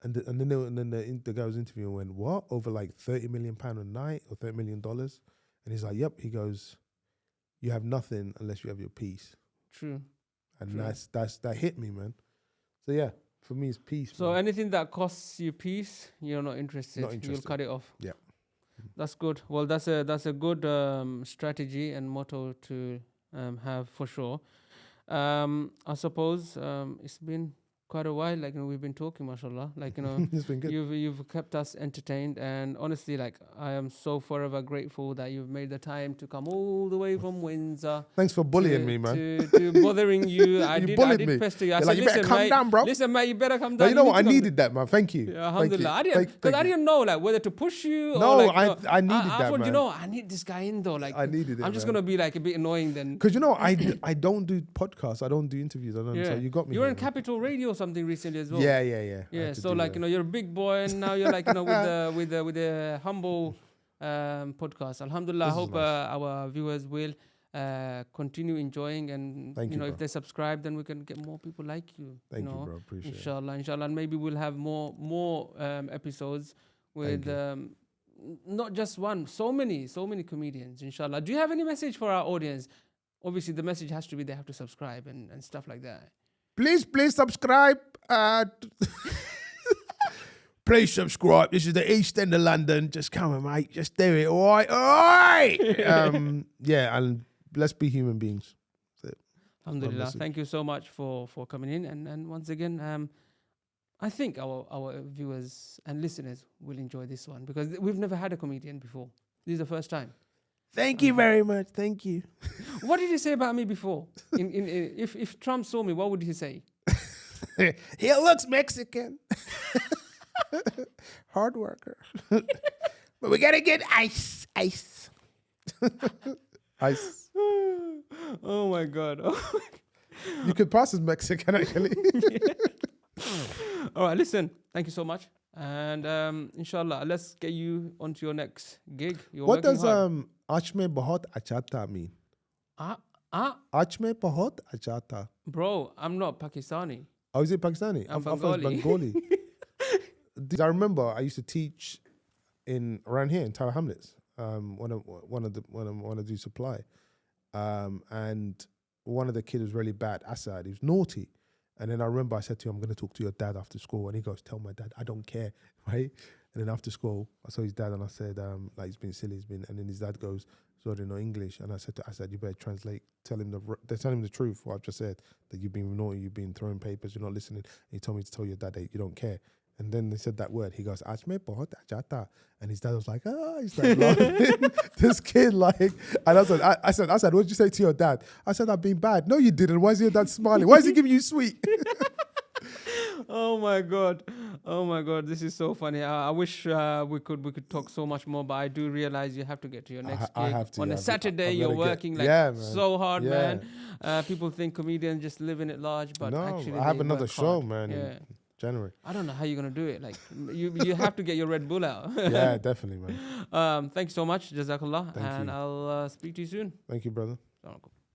And then the guy was interviewing went, what? Over like £30 million a night or $30 million? And he's like, yep. He goes, you have nothing unless you have your peace. True. And True. that hit me, man. So yeah, for me it's peace. So man. anything that costs you peace, you're not interested. Not interested. You'll cut it off. Yeah. That's good. Well, that's a good strategy and motto to have for sure. I suppose it's been quite a while, like, you know, we've been talking, mashallah, like, you know, It's been good. you've kept us entertained, and honestly, like, I am so forever grateful that you've made the time to come all the way from Windsor. Thanks for bullying me, man. To bothering you. I bullied did me. pester you. I You're said, like, you better listen, calm mate, down, bro. listen, mate, you better come But down. you know what? I need to come needed that, man. Thank you. Yeah, alhamdulillah. I didn't, because I didn't know, like, whether to push you No, or, like, I needed I that, thought, man. you know, I need this guy in, though. Like, I needed it, I'm just man. going to be, like, a bit annoying then. Because you know, I don't do podcasts. I don't do interviews. I don't. So you got me. You were here, in man. Capital Radio or something recently as well. Yeah. I Yeah, had to so do like, that. you know, you're a big boy, and now you're like, you know, with the humble podcast. Alhamdulillah, I This is hope nice. our viewers will continue enjoying, and Thank you you, know, bro. if they subscribe, then we can get more people like you. Thank you, know? bro. Appreciate it. Inshallah, and maybe we'll have more episodes with not just one, so many comedians, inshallah. Do you have any message for our audience? Obviously, the message has to be they have to subscribe and stuff like that. Please subscribe. Please subscribe. This is the East End of London. Just come on, mate. Just do it. All right. Yeah, and let's be human beings. That's it. Alhamdulillah. Thank you so much for coming in. And once again, I think our viewers and listeners will enjoy this one because we've never had a comedian before. This is the first time. Thank you very much. Thank you. What did you say about me before? If Trump saw me, what would he say? He looks Mexican. Hard worker. But we gotta get ice. Ice. Oh my God. You could pass as Mexican actually. All right, listen. Thank you so much. And inshallah, let's get you onto your next gig. What does Achme Bahut Achata mean? Achme Bahut Achata. Bro, I'm not Pakistani. Oh, is it Pakistani? I'm I thought it was Bengali. I remember I used to teach around here in Tower Hamlets. When I do supply, and one of the kids was really bad. Asad, he was naughty. And then I remember I said to him, I'm going to talk to your dad after school. And he goes, tell my dad, I don't care, right? And then after school, I saw his dad and I said, like, he's been silly, and then his dad goes, sorry, no English. And I said to Asad, you better translate, tell him the truth, what I've just said, that you've been naughty, you've been throwing papers, you're not listening. And he told me to tell your dad that you don't care. And then they said that word. He goes, Achme bahut ajata. And his dad was like, he's like laughing. This kid, like, and I said, what did you say to your dad? I said, I've been bad. No, you didn't. Why is your dad smiling? Why is he giving you sweet? Oh my God. This is so funny. I wish we could talk so much more, but I do realize you have to get to your next gig. I have to. On a Saturday, you're working so hard, man. People think comedians just live in it large, but actually I have another show, hard. man. Yeah. January. I don't know how you're gonna do it. Like you have to get your Red Bull out. Yeah, definitely, man. Thank you so much, Jazakallah, Thank and you. I'll speak to you soon. Thank you, brother. Assalamu alaikum.